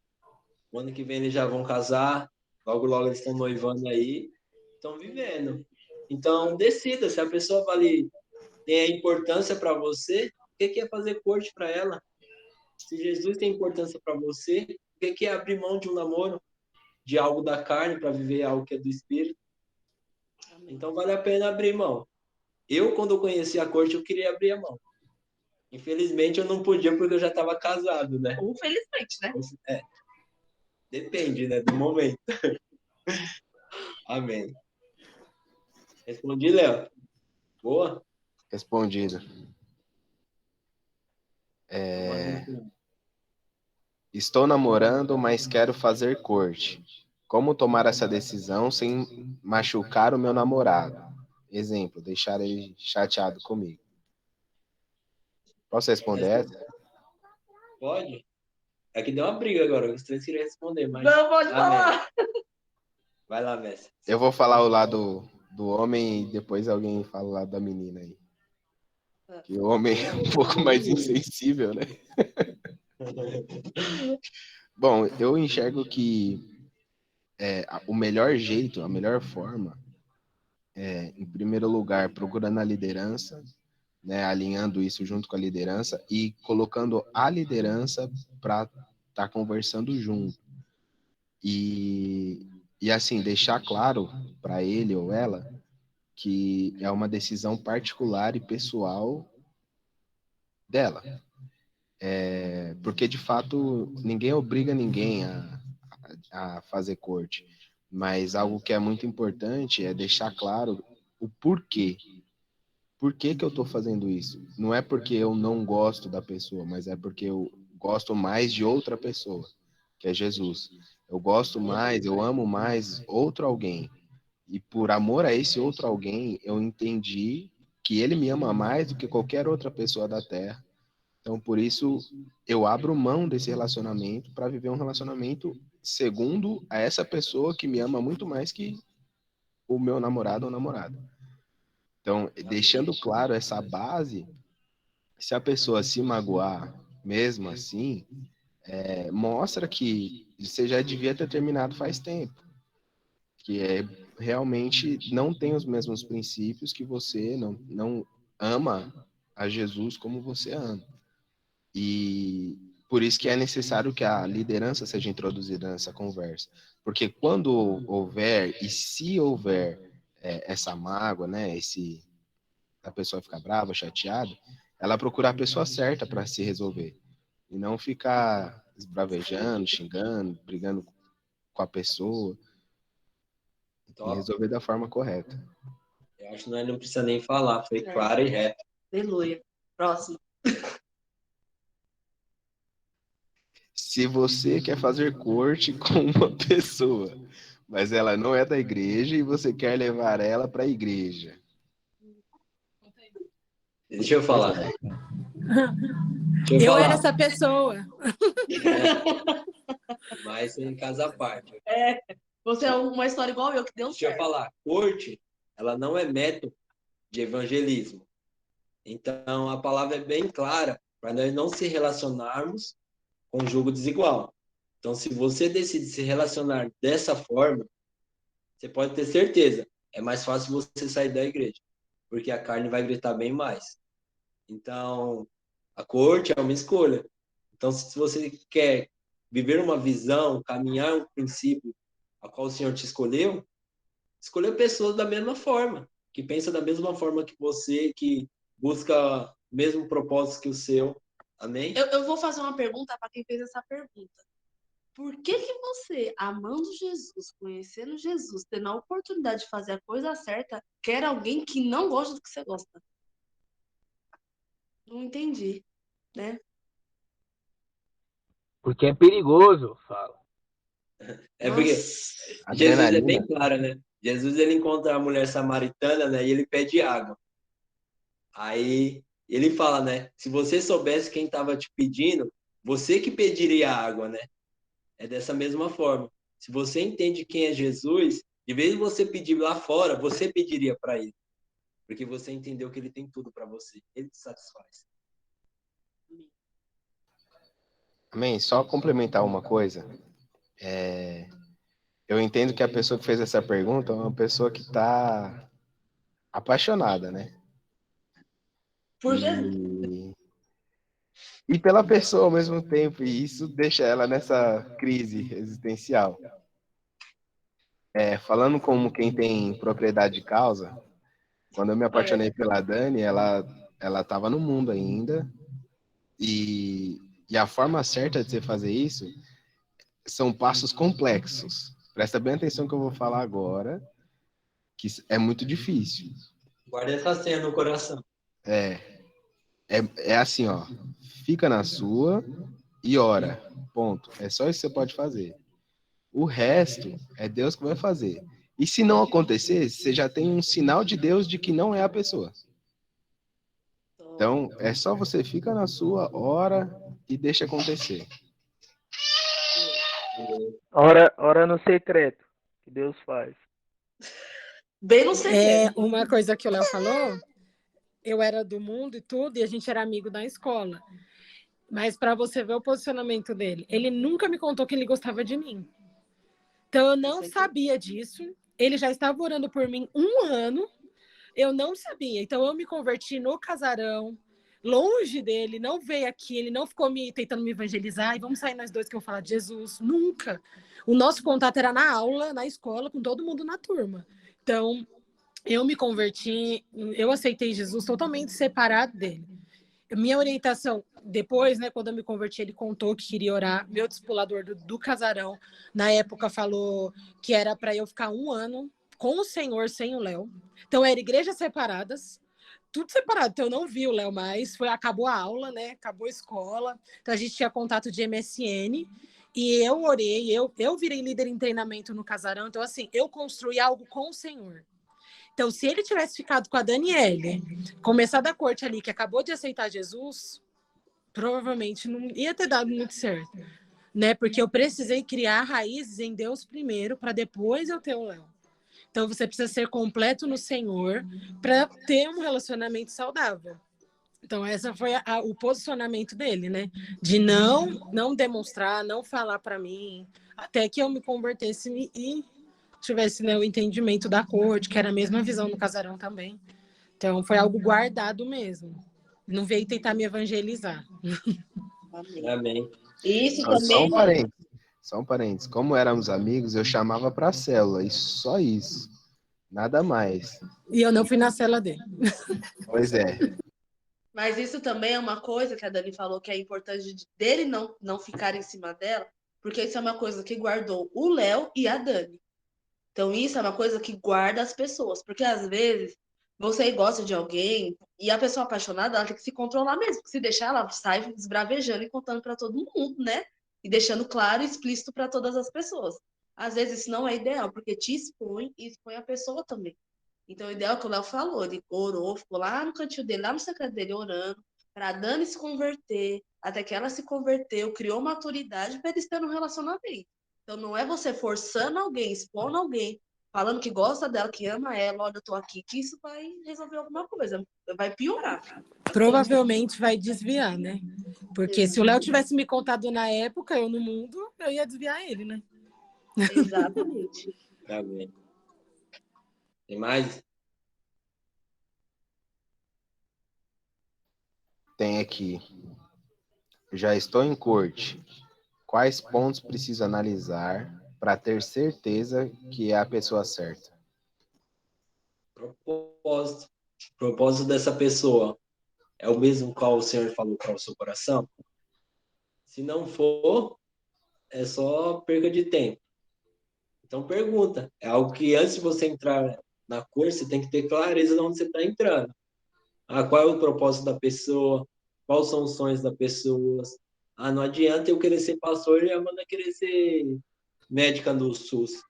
O ano que vem eles já vão casar, logo, logo eles estão noivando aí, estão vivendo. Então, decida se a pessoa tem a importância para você, o que é fazer corte para ela? Se Jesus tem importância para você, o que é abrir mão de um namoro, de algo da carne para viver algo que é do espírito? Então, vale a pena abrir mão. quando eu conheci a corte, eu queria abrir a mão. Infelizmente, eu não podia porque eu já estava casado, né? Infelizmente, né? É, depende, né, do momento. Amém. Respondi, Léo. Boa? Respondido. Estou namorando, mas quero fazer corte. Como tomar essa decisão sem machucar o meu namorado? Exemplo, deixar ele chateado comigo. Posso responder essa? Pode? É que deu uma briga agora, os três queriam responder, mas... Não, pode Amém. falar. Vai lá, Messi. Eu vou falar o lado do homem e depois alguém fala o lado da menina aí. Que o homem é um pouco mais insensível, né? Bom, eu enxergo que o melhor jeito, a melhor forma, em primeiro lugar, procurando a liderança, né, alinhando isso junto com a liderança e colocando a liderança para estar conversando junto. E assim, deixar claro para ele ou ela que é uma decisão particular e pessoal dela. Porque, de fato, ninguém obriga ninguém a fazer corte. Mas algo que é muito importante é deixar claro o porquê. Por que que eu estou fazendo isso? Não é porque eu não gosto da pessoa, mas é porque eu gosto mais de outra pessoa, que é Jesus. Eu gosto mais, eu amo mais outro alguém. E por amor a esse outro alguém, eu entendi que ele me ama mais do que qualquer outra pessoa da Terra. Então, por isso, eu abro mão desse relacionamento para viver um relacionamento segundo a essa pessoa que me ama muito mais que o meu namorado ou namorada. Então, deixando claro essa base, se a pessoa se magoar mesmo assim, mostra que você já devia ter terminado faz tempo. Que realmente não tem os mesmos princípios, que você não ama a Jesus como você ama. E por isso que é necessário que a liderança seja introduzida nessa conversa. Porque quando houver, e se houver essa mágoa, né, a pessoa ficar brava, chateada, ela procurar a pessoa certa para se resolver. E não ficar esbravejando, xingando, brigando com a pessoa. E resolver da forma correta. Eu acho que nós não precisa nem falar, foi claro e reto. Aleluia. Próximo. Se você quer fazer corte com uma pessoa, mas ela não é da igreja e você quer levar ela para a igreja. Deixa eu falar. Eu era essa pessoa. Mas em casa à parte. Você é uma história igual eu, que deu certo. Deixa eu falar. Corte, ela não é método de evangelismo. Então, a palavra é bem clara para nós não se relacionarmos com julgo desigual. Então, se você decide se relacionar dessa forma, você pode ter certeza, é mais fácil você sair da igreja, porque a carne vai gritar bem mais. Então, a corte é uma escolha. Então, se você quer viver uma visão, caminhar um princípio a qual o Senhor te escolheu, escolha pessoas da mesma forma, que pensa da mesma forma que você, que busca o mesmo propósito que o seu. Amém? Eu vou fazer uma pergunta para quem fez essa pergunta. Por que você, amando Jesus, conhecendo Jesus, tendo a oportunidade de fazer a coisa certa, quer alguém que não gosta do que você gosta? Não entendi, né? Porque é perigoso, fala. É porque Jesus é bem claro, né? Jesus, ele encontra a mulher samaritana, né? E ele pede água. Aí ele fala, né? Se você soubesse quem estava te pedindo, você que pediria água, né? É dessa mesma forma. Se você entende quem é Jesus, de vez de você pedir lá fora, você pediria para ele. Porque você entendeu que ele tem tudo para você. Ele te satisfaz. Amém. Só complementar uma coisa. Eu entendo que a pessoa que fez essa pergunta é uma pessoa que está apaixonada, né? Por Jesus. E pela pessoa ao mesmo tempo, e isso deixa ela nessa crise existencial. Falando como quem tem propriedade de causa, Quando eu me apaixonei pela Dani, ela tava no mundo ainda. E a forma certa de você fazer isso são passos complexos. Presta bem atenção que eu vou falar agora, que é muito difícil. Guarda essa cena no coração. É assim, ó. Fica na sua e ora. Ponto. É só isso que você pode fazer. O resto é Deus que vai fazer. E se não acontecer, você já tem um sinal de Deus de que não é a pessoa. Então, é só você fica na sua, ora e deixa acontecer. Ora no secreto, que Deus faz. Bem no secreto. Uma coisa que o Léo falou, eu era do mundo e tudo, e a gente era amigo da escola. Mas para você ver o posicionamento dele, ele nunca me contou que ele gostava de mim. Então eu não sabia disso. Ele já estava orando por mim 1 ano. Eu não sabia. Então eu me converti no casarão, longe dele, não veio aqui, ele não ficou tentando me evangelizar, e vamos sair nós dois que eu vou falar de Jesus. Nunca. O nosso contato era na aula, na escola, com todo mundo na turma. Então, eu me converti, eu aceitei Jesus totalmente separado dele. Minha orientação, depois, né, quando eu me converti, ele contou que queria orar. Meu discipulador do casarão, na época, falou que era para eu ficar 1 ano com o Senhor, sem o Léo. Então, eram igrejas separadas, tudo separado. Então, eu não vi o Léo mais. Acabou a aula, né? Acabou a escola. Então, a gente tinha contato de MSN. E eu orei, eu virei líder em treinamento no casarão. Então, assim, eu construí algo com o Senhor. Então, se ele tivesse ficado com a Daniele, começado a corte ali, que acabou de aceitar Jesus, provavelmente não ia ter dado muito certo, né? Porque eu precisei criar raízes em Deus primeiro, para depois eu ter o Léo. Então, você precisa ser completo no Senhor para ter um relacionamento saudável. Então, esse foi o posicionamento dele, né? De não demonstrar, não falar para mim, até que eu me convertesse e tivesse, né, o entendimento da corte, que era a mesma visão no casarão também. Então, foi algo guardado mesmo. Não veio tentar me evangelizar. Amém. Isso Só também. um parênteses. Como éramos amigos, eu chamava pra célula, e só isso. Nada mais. E eu não fui na cela dele. Pois é. Mas isso também é uma coisa que a Dani falou que é importante dele não ficar em cima dela, porque isso é uma coisa que guardou o Léo e a Dani. Então, isso é uma coisa que guarda as pessoas, porque às vezes você gosta de alguém e a pessoa apaixonada, ela tem que se controlar mesmo, porque se deixar, ela sai desbravejando e contando para todo mundo, né? E deixando claro e explícito para todas as pessoas. Às vezes isso não é ideal, porque te expõe e expõe a pessoa também. Então, o ideal é o que o Léo falou, ele orou, ficou lá no cantinho dele, lá no secreto dele, orando, para a Dani se converter, até que ela se converteu, criou maturidade para eles terem um relacionamento. Então, não é você forçando alguém, expondo alguém, falando que gosta dela, que ama ela, olha, eu tô aqui, que isso vai resolver alguma coisa, vai piorar. Provavelmente vai desviar, né? Porque se o Léo tivesse me contado na época, eu no mundo, eu ia desviar ele, né? Exatamente. Tá bem. Tem mais? Tem aqui. Já estou em corte. Quais pontos preciso analisar para ter certeza que é a pessoa certa? Propósito. O propósito dessa pessoa é o mesmo qual o Senhor falou para o seu coração? Se não for, é só perca de tempo. Então pergunta. É algo que antes de você entrar na cor, você tem que ter clareza de onde você está entrando. Qual é o propósito da pessoa? Quais são os sonhos da pessoa? Não adianta eu querer ser pastor e a Amanda querer ser médica do SUS.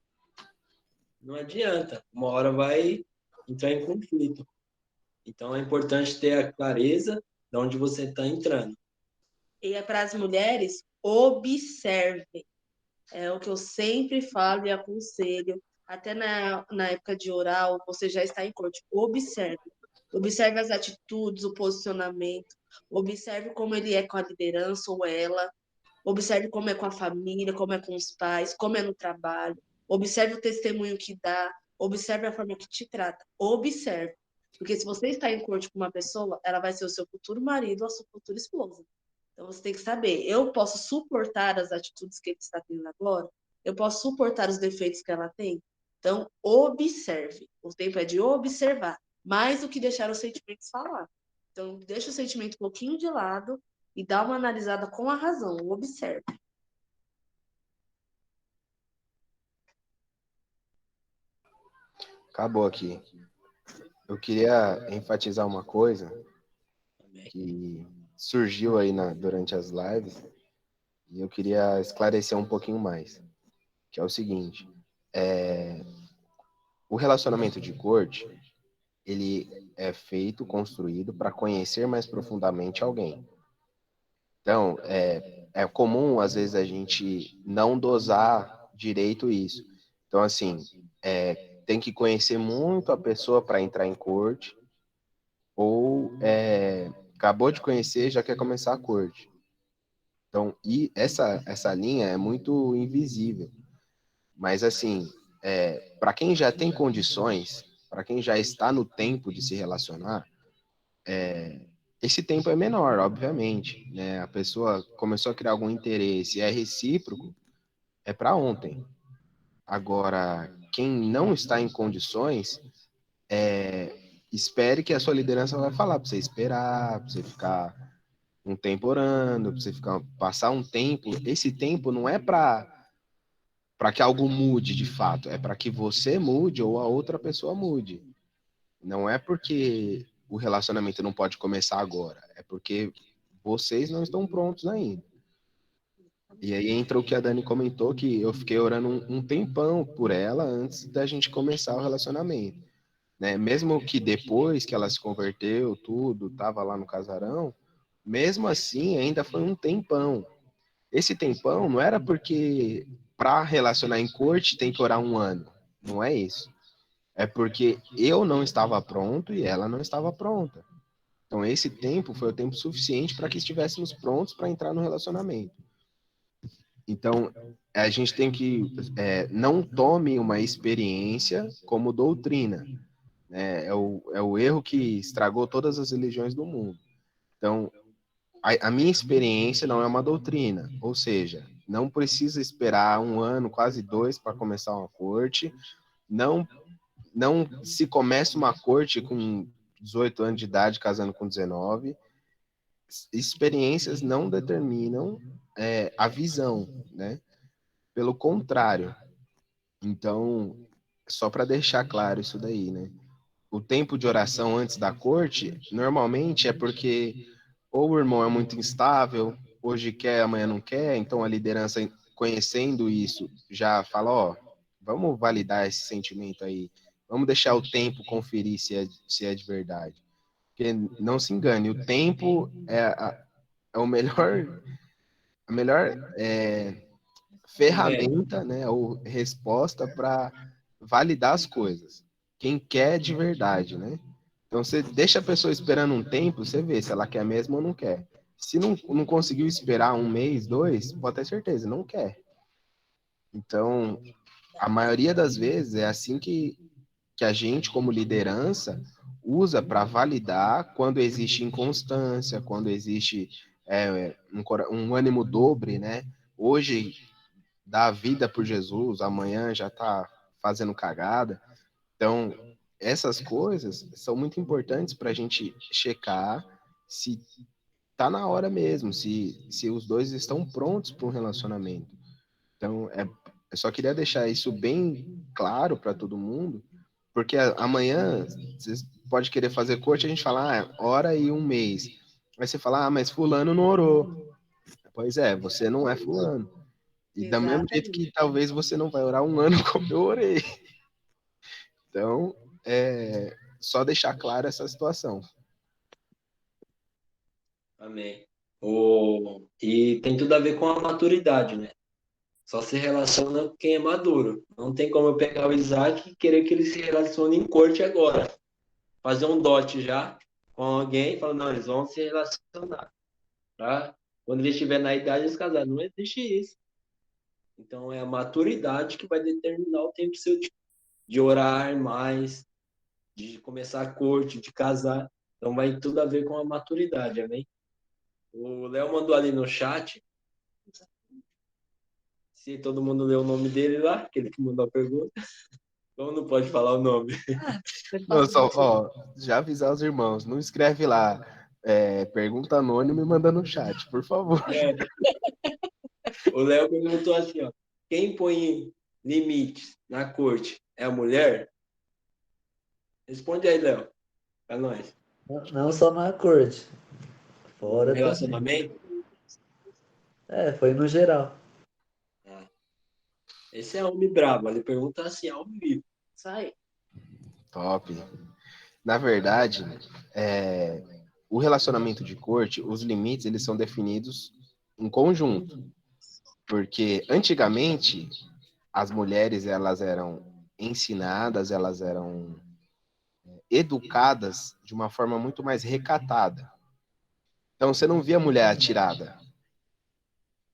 Não adianta. Uma hora vai entrar em conflito. Então é importante ter a clareza de onde você está entrando. E é para as mulheres, observem. É o que eu sempre falo e aconselho. Até na época de oral, você já está em corte. Observe. Observe as atitudes, o posicionamento. Observe como ele é com a liderança ou ela. Observe como é com a família, como é com os pais, como é no trabalho. Observe o testemunho que dá. Observe a forma que te trata. Observe. Porque se você está em corte com uma pessoa, ela vai ser o seu futuro marido ou a sua futura esposa. Então você tem que saber, eu posso suportar as atitudes que ele está tendo agora? Eu posso suportar os defeitos que ela tem? Então, observe. O tempo é de observar. mais do que deixar os sentimentos falar. Então, deixa o sentimento um pouquinho de lado e dá uma analisada com a razão, observe. Acabou aqui. Eu queria enfatizar uma coisa que surgiu aí durante as lives e eu queria esclarecer um pouquinho mais, que é o seguinte, o relacionamento de corte, ele é feito, construído para conhecer mais profundamente alguém. Então, é comum, às vezes, a gente não dosar direito isso. Então, assim, tem que conhecer muito a pessoa para entrar em corte, ou acabou de conhecer, já quer começar a corte. Então, e essa linha é muito invisível. Mas, assim, para quem já tem condições, para quem já está no tempo de se relacionar, esse tempo é menor, obviamente, né? A pessoa começou a criar algum interesse, é recíproco, é para ontem. Agora, quem não está em condições, espere que a sua liderança vai falar para você esperar, para você ficar um tempo orando, para você passar um tempo. Esse tempo não é para que algo mude de fato, é para que você mude ou a outra pessoa mude. Não é porque o relacionamento não pode começar agora, é porque vocês não estão prontos ainda. E aí entra o que a Dani comentou, que eu fiquei orando um tempão por ela antes da gente começar o relacionamento, né? Mesmo que depois que ela se converteu, tudo, tava lá no casarão, mesmo assim ainda foi um tempão. Esse tempão não era porque para relacionar em corte tem que orar 1 ano, não é isso. É porque eu não estava pronto e ela não estava pronta. Então esse tempo foi o tempo suficiente para que estivéssemos prontos para entrar no relacionamento. Então, a gente tem que não tome uma experiência como doutrina. Né? É o erro que estragou todas as religiões do mundo. Então, a minha experiência não é uma doutrina. Ou seja, não precisa esperar 1 ano, quase 2, para começar uma corte. Não se começa uma corte com 18 anos de idade, casando com 19. Experiências não determinam a visão, né? Pelo contrário. Então, só para deixar claro isso daí, né? O tempo de oração antes da corte, normalmente é porque ou o irmão é muito instável, hoje quer, amanhã não quer, então a liderança, conhecendo isso, já fala, ó, vamos validar esse sentimento aí, vamos deixar o tempo conferir se é de verdade. Porque não se engane, o tempo é o melhor, a melhor ferramenta, né, ou resposta para validar as coisas. Quem quer de verdade, né? Então você deixa a pessoa esperando um tempo, você vê se ela quer mesmo ou não quer. Se não conseguiu esperar 1 mês, 2, pode ter certeza, não quer. Então, a maioria das vezes é assim que a gente, como liderança, usa para validar quando existe inconstância, quando existe um ânimo dobre, né? Hoje dá a vida por Jesus, amanhã já está fazendo cagada. Então, essas coisas são muito importantes para a gente checar se tá na hora mesmo, se os dois estão prontos para um relacionamento. Então, eu só queria deixar isso bem claro para todo mundo, porque amanhã vocês podem querer fazer corte, a gente fala, hora e 1 mês. Aí você fala, mas fulano não orou. Pois é, você não é fulano. E do mesmo jeito que talvez você não vai orar 1 ano como eu orei. Então, só deixar claro essa situação. Amém. E tem tudo a ver com a maturidade, né? Só se relaciona com quem é maduro. Não tem como eu pegar o Isaac e querer que ele se relacione em corte agora. Fazer um dote já com alguém e falar, não, eles vão se relacionar. Tá? Quando ele estiver na idade, eles casar. Não existe isso. Então, é a maturidade que vai determinar o tempo seu de orar mais, de começar a corte, de casar. Então, vai tudo a ver com a maturidade, amém? O Léo mandou ali no chat, se todo mundo leu o nome dele lá, aquele que mandou a pergunta. Como não pode falar o nome? Não, só, ó, já avisar os irmãos, não escreve lá, pergunta anônima e manda no chat, por favor. O Léo perguntou assim, ó. Quem põe limites na corte é a mulher? Responde aí, Léo. Pra nós. Não só na corte. Fora também. Relacionamento? Foi no geral. Esse é homem brabo. Ele pergunta assim, ao vivo. Isso aí. Top. Na verdade, o relacionamento de corte, os limites, eles são definidos em conjunto. Porque antigamente, as mulheres, elas eram ensinadas, elas eram educadas de uma forma muito mais recatada. Então, você não via a mulher atirada.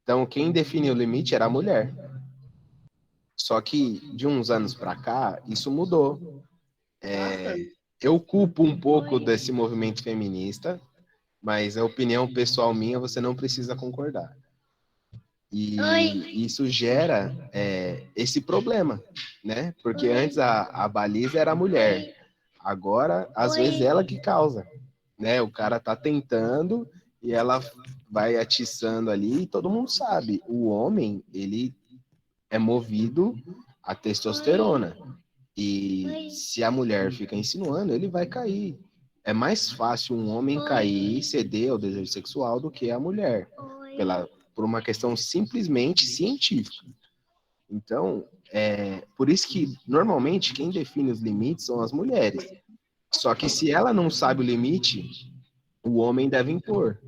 Então, quem definia o limite era a mulher. Só que, de uns anos para cá, isso mudou. Eu culpo um pouco desse movimento feminista, mas a opinião pessoal minha, você não precisa concordar. E isso gera esse problema, né? Porque antes a baliza era a mulher. Agora, às vezes, ela que causa, né? O cara tá tentando e ela vai atiçando ali e todo mundo sabe. O homem, ele é movido a testosterona. E se a mulher fica insinuando, ele vai cair. É mais fácil um homem cair e ceder ao desejo sexual do que a mulher, por uma questão simplesmente científica. Então, por isso que, normalmente, quem define os limites são as mulheres. Só que se ela não sabe o limite, o homem deve impor.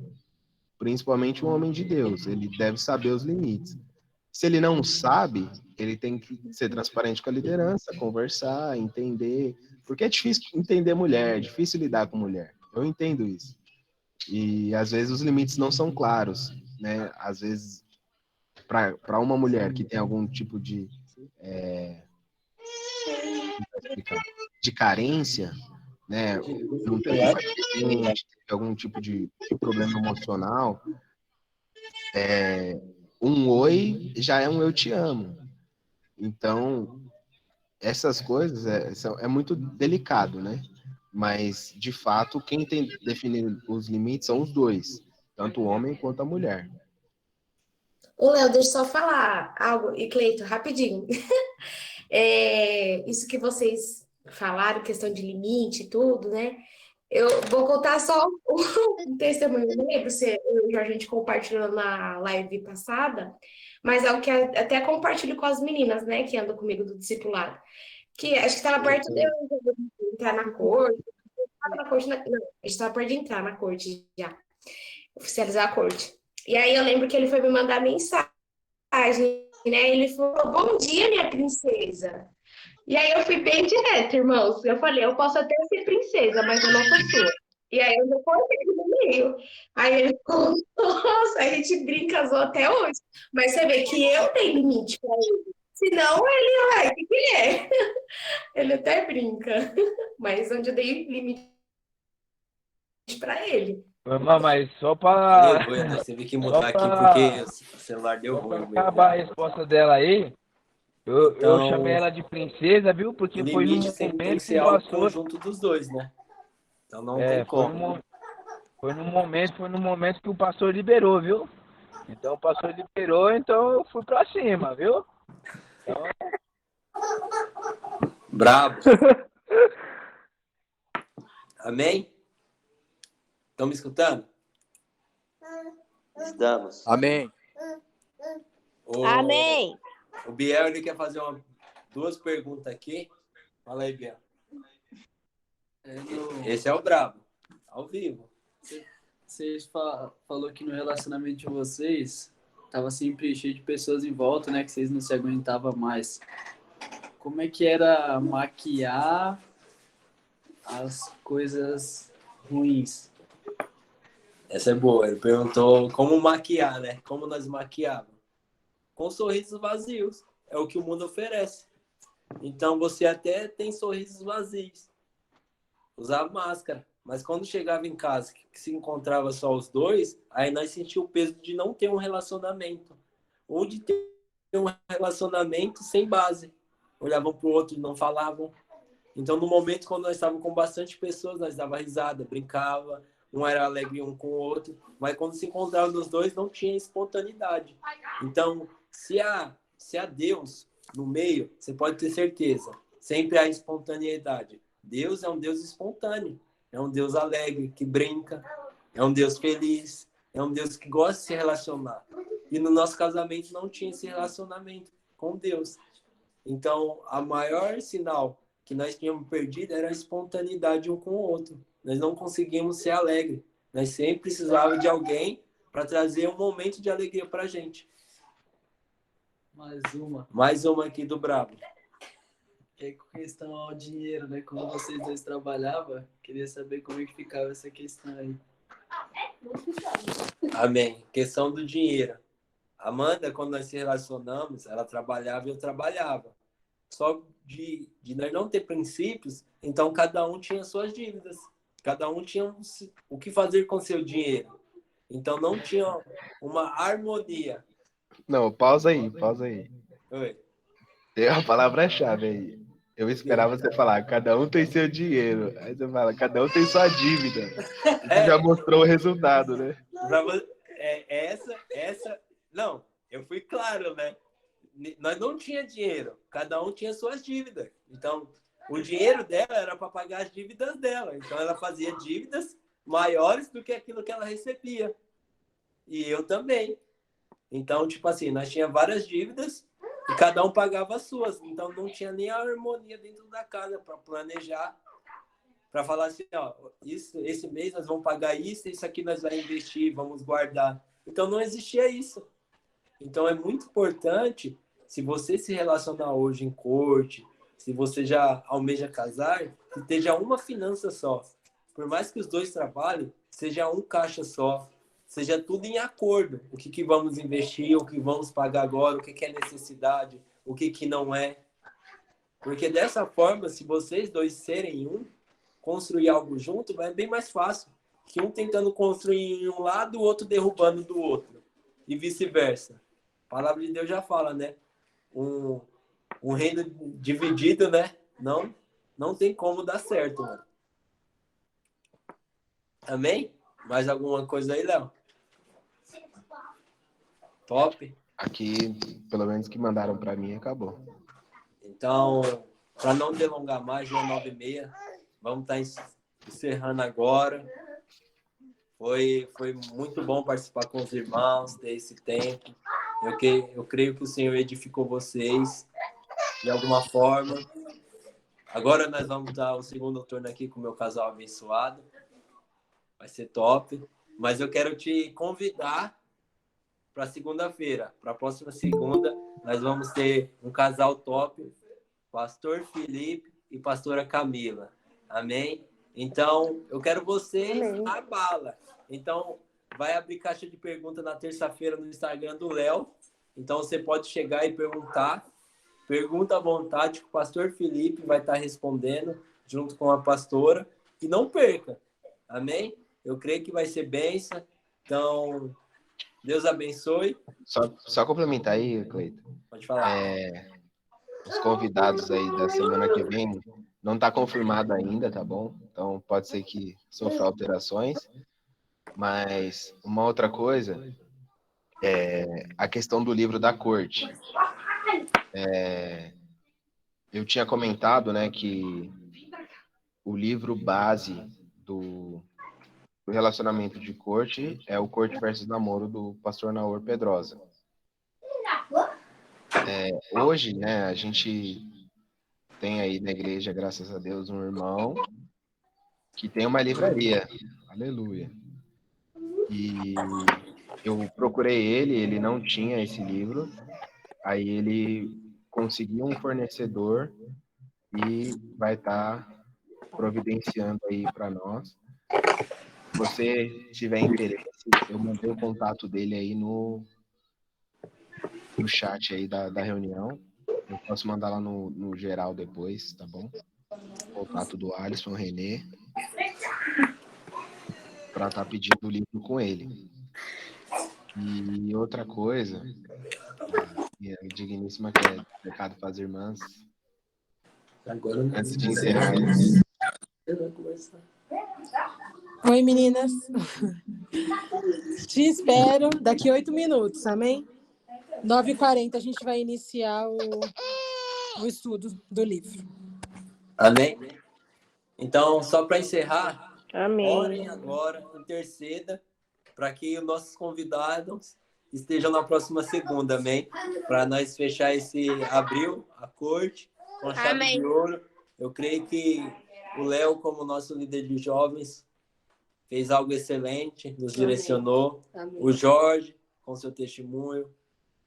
Principalmente o homem de Deus. Ele deve saber os limites. Se ele não sabe, ele tem que ser transparente com a liderança, conversar, entender. Porque é difícil entender mulher, é difícil lidar com mulher. Eu entendo isso. E, às vezes, os limites não são claros, né? Às vezes, para uma mulher que tem algum tipo de carência, né? Não tem algum tipo de problema emocional, um oi já é um eu te amo. Então, essas coisas é muito delicado, né? Mas, de fato, quem tem que definir os limites são os dois, tanto o homem quanto a mulher. Ô, Léo, deixa eu só falar algo, e Cleito, rapidinho. Isso que vocês falaram, questão de limite e tudo, né? Eu vou contar só um testemunho, não lembro se a gente compartilhou na live passada, mas é o que até compartilho com as meninas, né, que andam comigo do discipulado. Que acho que estava perto de eu entrar na corte. Não, a gente estava perto de entrar na corte já, oficializar a corte. E aí eu lembro que ele foi me mandar mensagem, né? Ele falou, bom dia, minha princesa. E aí eu fui bem direta, irmãos. Eu falei, eu posso até ser princesa, mas eu não sou sua. E aí eu não cortei no meio. Aí ele ficou, nossa, a gente brinca até hoje. Mas você vê que eu tenho limite para ele. Senão ele, o que ele é? Ele até brinca. Mas onde eu dei limite para ele. Mas só para... Nós teve que mudar aqui porque o celular deu ruim. Para acabar a resposta dela aí, eu chamei ela de princesa, viu? Porque foi num momento que passou... conjunto dos dois, né? Então não tem como. Foi num momento que o pastor liberou, viu? Então o pastor liberou, então eu fui pra cima, viu? Então... Brabo. Amém? Estão me escutando? Estamos. Amém. Amém. O Biel, ele quer fazer duas perguntas aqui. Fala aí, Biel. Esse é o brabo. Ao vivo. Vocês falou que no relacionamento de vocês tava sempre cheio de pessoas em volta, né? Que vocês não se aguentavam mais. Como é que era maquiar as coisas ruins? Essa é boa. Ele perguntou como maquiar, né? Como nós maquiávamos. Com sorrisos vazios. É o que o mundo oferece. Então você até tem sorrisos vazios. Usar máscara. Mas quando chegava em casa, que se encontrava só os dois, aí nós sentíamos o peso de não ter um relacionamento. Ou de ter um relacionamento sem base. olhavam para o outro e não falavam. Então, no momento, quando nós estávamos com bastante pessoas, nós dava risada, brincava, um era alegre um com o outro, mas quando se encontrava nos dois, não tinha espontaneidade. Então, se há Deus no meio, você pode ter certeza, sempre há espontaneidade. Deus é um Deus espontâneo, é um Deus alegre, que brinca, é um Deus feliz, é um Deus que gosta de se relacionar. E no nosso casamento não tinha esse relacionamento com Deus. Então, a maior sinal que nós tínhamos perdido era a espontaneidade um com o outro. Nós não conseguíamos ser alegres. Nós sempre precisávamos de alguém para trazer um momento de alegria para a gente. Mais uma aqui do Brabo. É com questão ao dinheiro, né? Como vocês dois trabalhavam, queria saber como é que ficava essa questão aí. Amém. Questão do dinheiro. Amanda, quando nós se relacionamos, ela trabalhava e eu trabalhava. Só de nós não ter princípios, então cada um tinha suas dívidas. Cada um tinha o que fazer com seu dinheiro. Então não tinha uma harmonia. Não, pausa aí. Oi. Tem uma palavra-chave aí. Eu esperava você falar, cada um tem seu dinheiro. Aí você fala, cada um tem sua dívida. Você já mostrou o resultado, né? Não, eu fui claro, né? Nós não tinha dinheiro, cada um tinha suas dívidas. Então, o dinheiro dela era para pagar as dívidas dela. Então, ela fazia dívidas maiores do que aquilo que ela recebia. E eu também. Então, tipo assim, nós tínhamos várias dívidas e cada um pagava as suas. Então, não tinha nem a harmonia dentro da casa para planejar, para falar assim, ó, esse mês nós vamos pagar isso aqui nós vamos investir, vamos guardar. Então, não existia isso. Então, é muito importante, se você se relacionar hoje em corte, se você já almeja casar, que esteja uma finança só. Por mais que os dois trabalhem, seja um caixa só. Seja tudo em acordo. O que vamos investir, o que vamos pagar agora, o que é necessidade, o que não é. Porque dessa forma, se vocês dois serem um, construir algo junto, vai bem mais fácil. Que um tentando construir em um lado, o outro derrubando do outro. E vice-versa. A palavra de Deus já fala, né? Um reino dividido, né? Não tem como dar certo, mano. Amém? Mais alguma coisa aí, Léo? Top. Aqui, pelo menos que mandaram para mim, acabou. Então, para não delongar mais, já é 9h30, vamos estar encerrando agora. Foi muito bom participar com os irmãos, ter esse tempo. Eu creio que o Senhor edificou vocês de alguma forma. Agora nós vamos dar o segundo turno aqui com o meu casal abençoado. Vai ser top. Mas eu quero te convidar para segunda-feira. Para a próxima segunda, nós vamos ter um casal top. Pastor Felipe e pastora Camila. Amém? Então, eu quero vocês na bala. Então, vai abrir caixa de pergunta na terça-feira no Instagram do Léo. Então, você pode chegar e perguntar. Pergunta à vontade, que o pastor Felipe vai estar respondendo junto com a pastora. E não perca. Amém? Eu creio que vai ser bênção. Então, Deus abençoe. Só complementar aí, Cleiton. Pode falar. Os convidados aí da semana que vem não está confirmado ainda, tá bom? Então, pode ser que sofra alterações. Mas uma outra coisa é a questão do livro da corte. Eu tinha comentado, né, que o livro base do relacionamento de corte é o Corte versus Namoro do pastor Naor Pedrosa. Hoje, né, a gente tem aí na igreja, graças a Deus, um irmão que tem uma livraria. Aleluia. E eu procurei ele não tinha esse livro. Aí ele conseguiu um fornecedor e vai estar providenciando aí para nós. Se você tiver interesse, eu mandei o contato dele aí no chat aí da reunião. Eu posso mandar lá no geral depois, tá bom? O contato do Alisson Renê para estar pedindo o livro com ele. E outra coisa, minha digníssima, que é pecado para as irmãs, Agora não. Antes de encerrar. Oi, meninas. Te espero daqui 8 minutos, amém? 9h40 a gente vai iniciar o estudo do livro. Amém? Então, só para encerrar, Amém. orem agora, interceda, para que os nossos convidados estejam na próxima segunda, amém? Para nós fechar esse abril, a corte, com chave Amém. de ouro. Eu creio que o Léo, como nosso líder de jovens, fez algo excelente, nos direcionou. Amém. O Jorge, com seu testemunho.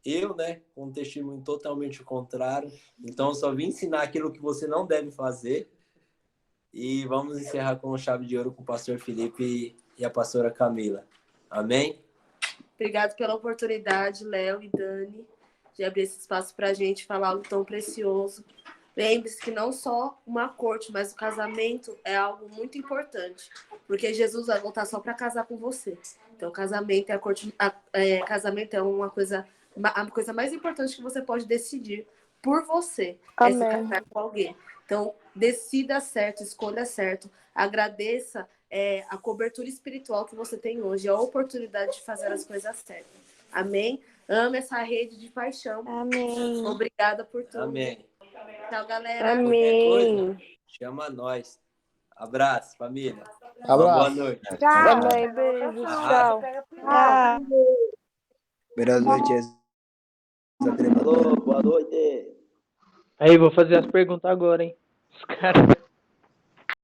Eu, né, com um testemunho totalmente contrário. Então, eu só vim ensinar aquilo que você não deve fazer. E vamos encerrar com chave de ouro com o pastor Felipe e a pastora Camila. Amém? Obrigado pela oportunidade, Léo e Dani, de abrir esse espaço para a gente falar algo tão precioso. Lembre-se que não só uma corte, mas o casamento é algo muito importante, porque Jesus vai voltar só para casar com você. Então, casamento casamento é a coisa mais importante que você pode decidir por você. É se casar com alguém. Então, decida certo, escolha certo, agradeça a cobertura espiritual que você tem hoje, a oportunidade de fazer as coisas certas. Amém? Ame essa rede de paixão. Amém. Obrigada por tudo. Amém. Tchau, galera. Qualquer coisa, chama nós. Abraço, família. Uma Abraço. boa noite. Amém. Beijo. Tchau. Boa noite, Alô, boa noite. Aí, vou fazer as perguntas agora, hein? Os caras.